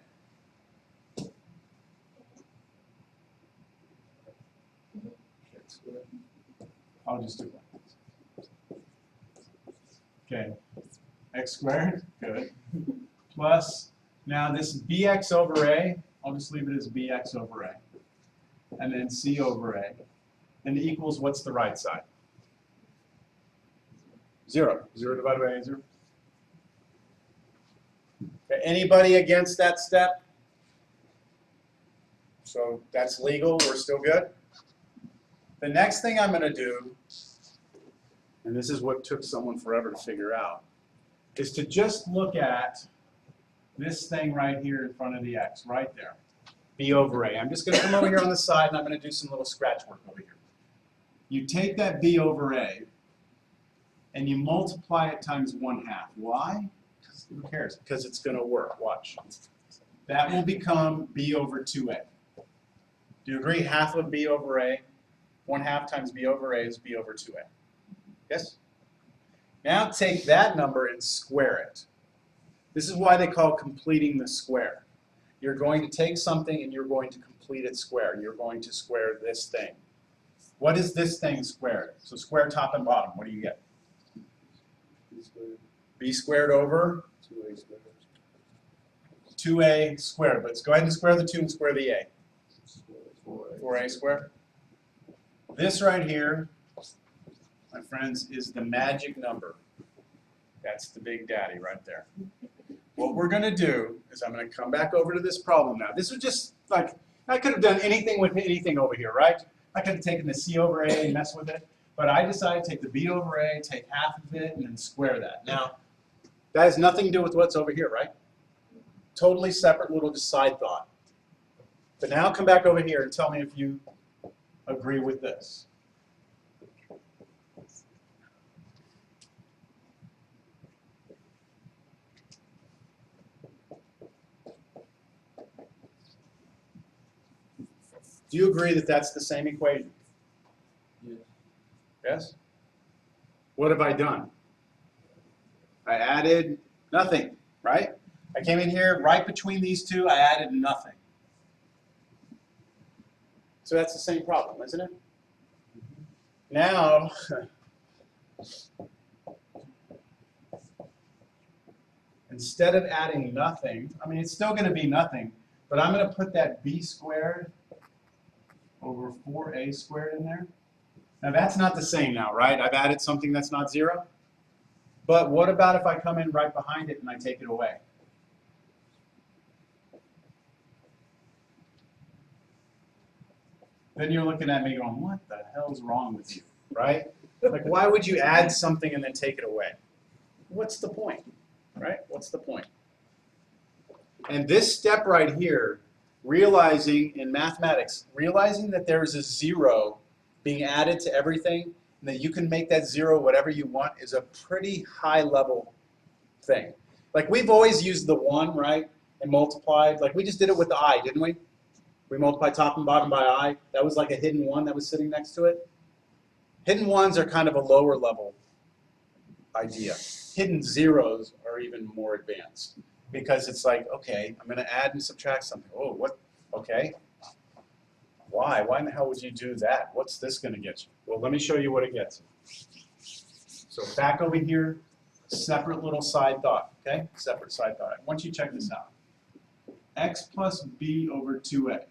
I'll just do that. Okay, x squared, good. Plus, now this bx over a, I'll just leave it as bx over a. And then c over a. And equals, what's the right side? 0. 0 divided by a, 0. Okay, anybody against that step? So that's legal, we're still good? The next thing I'm going to do, and this is what took someone forever to figure out, is to just look at this thing right here in front of the x, right there, b over a. I'm just going to come over here on the side and I'm going to do some little scratch work over here. You take that b over a and you multiply it times 1/2. Why? Who cares? Because it's going to work. Watch. That will become b over 2a. Do you agree? Half of b over a, 1/2 times b over a is b over 2a. Yes? Now take that number and square it. This is why they call completing the square. You're going to take something and you're going to complete it square. You're going to square this thing. What is this thing squared? So square top and bottom. What do you get? B squared over 2a squared. 2a squared. Let's go ahead and square the 2 and square the a. 4a squared. This right here, my friends, is the magic number. That's the big daddy right there. What we're going to do is I'm going to come back over to this problem now. This was just like, I could have done anything with anything over here, right? I could have taken the c over a and messed with it. But I decided to take the b over a, take half of it, and then square that. Now, that has nothing to do with what's over here, right? Totally separate little just side thought. But now come back over here and tell me if you agree with this. Do you agree that that's the same equation? Yes. Yes? What have I done? I added nothing, right? I came in here right between these two, I added nothing. So that's the same problem, isn't it? Now, instead of adding nothing, I mean, it's still going to be nothing, but I'm going to put that b squared over 4a squared in there. Now that's not the same now, right? I've added something that's not 0. But what about if I come in right behind it and I take it away? Then you're looking at me going, what the hell's wrong with you, right? Like, why would you add something and then take it away? What's the point, right? What's the point? And this step right here, realizing in mathematics, realizing that there's a 0 being added to everything, and that you can make that 0 whatever you want, is a pretty high level thing. Like, we've always used the 1, right, and multiplied. Like, we just did it with the I, didn't we? We multiplied top and bottom by I. That was like a hidden 1 that was sitting next to it. Hidden 1s are kind of a lower level idea. Hidden 0s are even more advanced. Because it's like, okay, I'm gonna add and subtract something. Oh, what, okay. Why? Why in the hell would you do that? What's this gonna get you? Well, let me show you what it gets you. So back over here, separate little side thought, okay? Separate side thought. I want you to check this out. X plus b over 2a.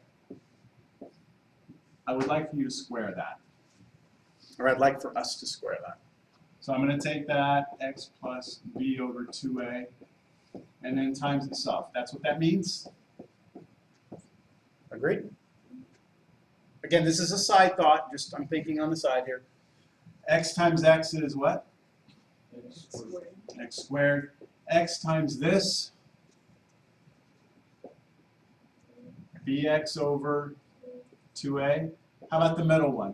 I would like for you to square that. Or I'd like for us to square that. So I'm going to take that, x plus b over 2a, and then times itself. That's what that means? Agreed? Again, this is a side thought, just I'm thinking on the side here. X times x is what? X squared. X times this, bx over 2a. How about the middle one?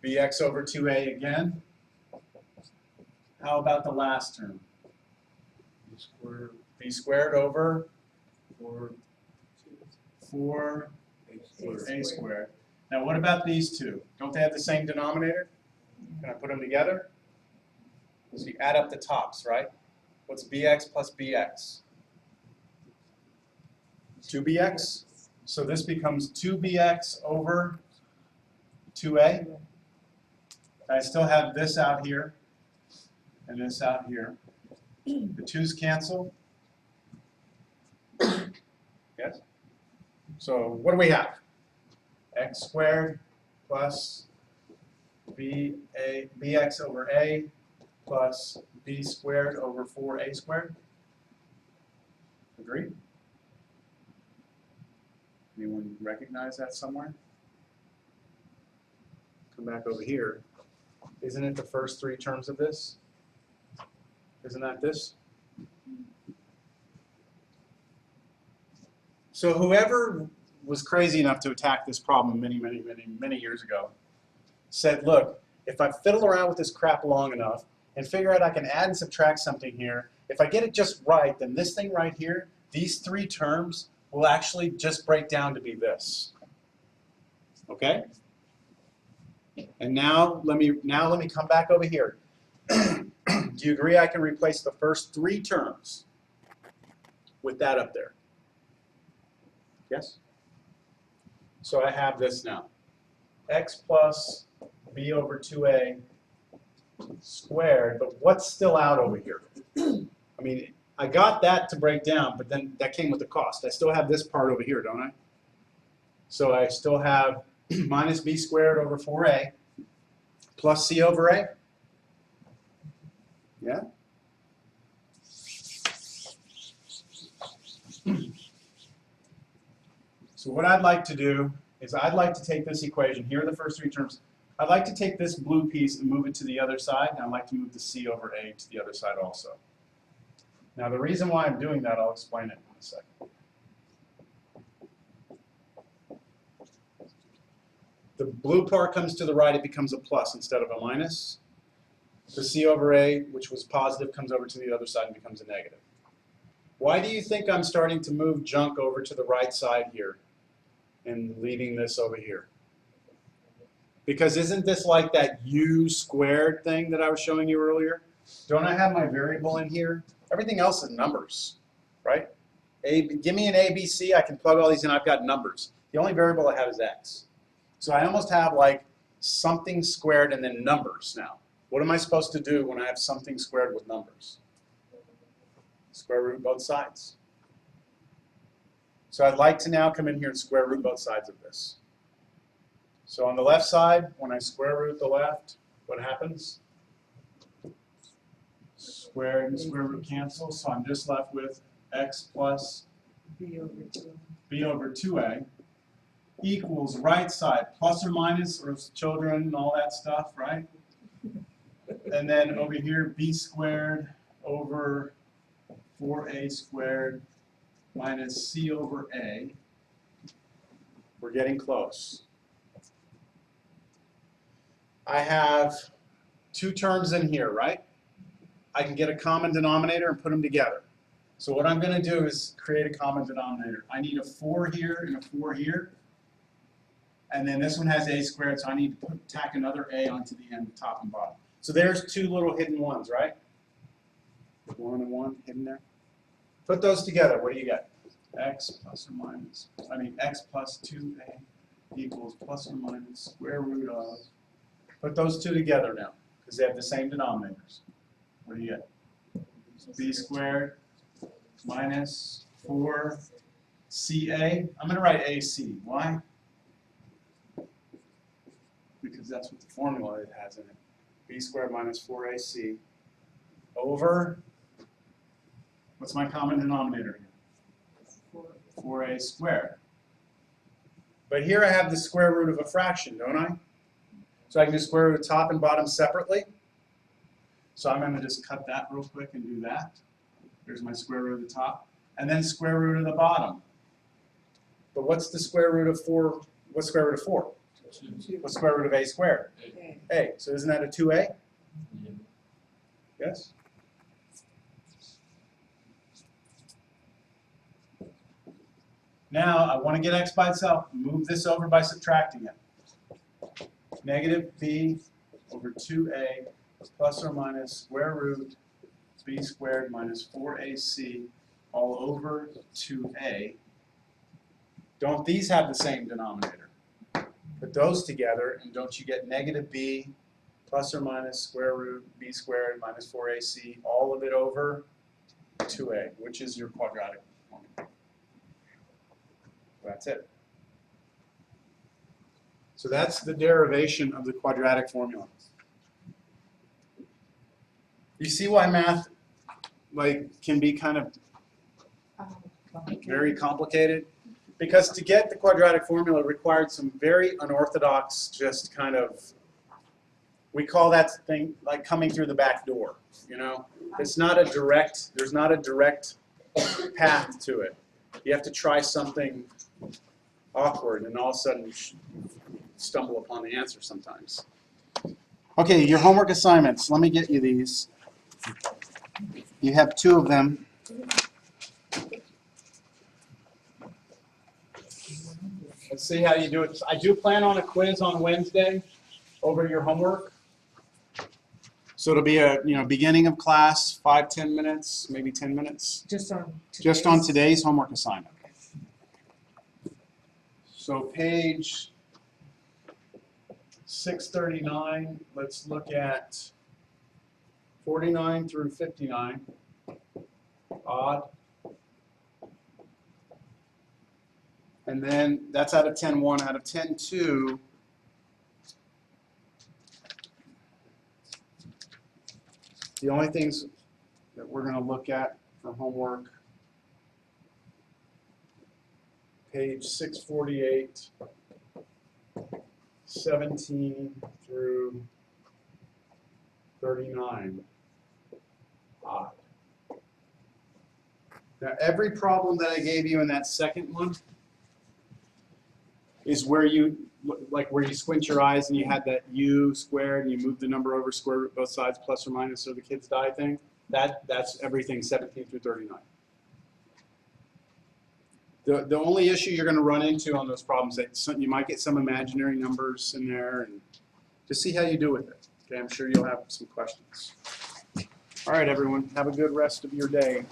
Bx over 2a again. How about the last term? B squared over 4a squared. Now what about these two? Don't they have the same denominator? Can I put them together? So you add up the tops, right? What's bx plus bx? 2bx. So this becomes 2bx over 2a. I still have this out here and this out here. The 2's cancel. Yes? So what do we have? X squared plus bx over a plus b squared over 4a squared. Agreed? Anyone recognize that somewhere? Come back over here. Isn't it the first three terms of this? Isn't that this? So whoever was crazy enough to attack this problem many years ago said, look, if I fiddle around with this crap long enough and figure out I can add and subtract something here, if I get it just right, then this thing right here, these three terms will actually just break down to be this. Okay? And now let me come back over here. Do you agree I can replace the first three terms with that up there? Yes? So I have this now. X plus b over 2a squared, but what's still out over here? I mean, I got that to break down, but then that came with a cost. I still have this part over here, don't I? So I still have minus b squared over 4a plus c over a. Yeah? So what I'd like to do is I'd like to take this equation, here are the first three terms, I'd like to take this blue piece and move it to the other side, and I'd like to move the c over a to the other side also. Now the reason why I'm doing that, I'll explain it in a second. The blue part comes to the right, it becomes a plus instead of a minus. The c over a, which was positive, comes over to the other side and becomes a negative. Why do you think I'm starting to move junk over to the right side here and leaving this over here? Because isn't this like that u squared thing that I was showing you earlier? Don't I have my variable in here? Everything else is numbers, right? Give me an a, b, c, I can plug all these in, I've got numbers. The only variable I have is x. So I almost have like something squared and then numbers now. What am I supposed to do when I have something squared with numbers? Square root both sides. So I'd like to now come in here and square root both sides of this. So on the left side, when I square root the left, what happens? Square and square root cancel, so I'm just left with x plus B over 2. b over 2a equals right side, plus or minus, or children and all that stuff, right? And then over here, b squared over 4a squared minus c over a. We're getting close. I have two terms in here, right? I can get a common denominator and put them together. So what I'm going to do is create a common denominator. I need a 4 here and a 4 here. And then this one has a squared, so I need to tack another a onto the end, top and bottom. So there's two little hidden ones, right? 1 and 1 hidden there. Put those together, what do you get? X plus or minus, X plus 2a equals plus or minus square root of, put those two together now, because they have the same denominators. What do you get? B squared minus 4ca. I'm going to write AC. Why? Because that's what the formula it has in it. B squared minus 4ac over, what's my common denominator here? 4a squared. But here I have the square root of a fraction, don't I? So I can do square root of top and bottom separately. So I'm going to just cut that real quick and do that. There's my square root of the top. And then square root of the bottom. But what's the square root of 4? What's square root of 4? What's square root of a squared? Okay. A. So isn't that a 2a? Yes? Now, I want to get x by itself. Move this over by subtracting it. Negative b over 2a plus or minus square root b squared minus 4ac all over 2a. Don't these have the same denominator? Put those together, and don't you get negative b plus or minus square root b squared minus 4ac, all of it over 2a, which is your quadratic formula. That's it. So that's the derivation of the quadratic formula. You see why math can be kind of very complicated? Because to get the quadratic formula required some very unorthodox, just kind of, we call that thing like coming through the back door, you know? It's not a direct, there's not a direct path to it. You have to try something awkward and all of a sudden you stumble upon the answer sometimes. Okay, your homework assignments, let me get you these. You have 2 of them. Let's see how you do it. I do plan on a quiz on Wednesday over your homework. So it'll be a beginning of class, 5-10 minutes, maybe 10 minutes. Just on Today's homework assignment. So page 639, let's look at 49 through 59. Odd. And then that's out of 10-1. Out of 10-2, the only things that we're going to look at for homework, page 648, 17 through 39. Odd. Now every problem that I gave you in that second one is where you squint your eyes and you had that u squared and you move the number over square root both sides plus or minus so the kids die thing. That's everything 17 through 39. The only issue you're going to run into on those problems is that you might get some imaginary numbers in there, and just see how you do with it. Okay, I'm sure you'll have some questions. All right, everyone, have a good rest of your day.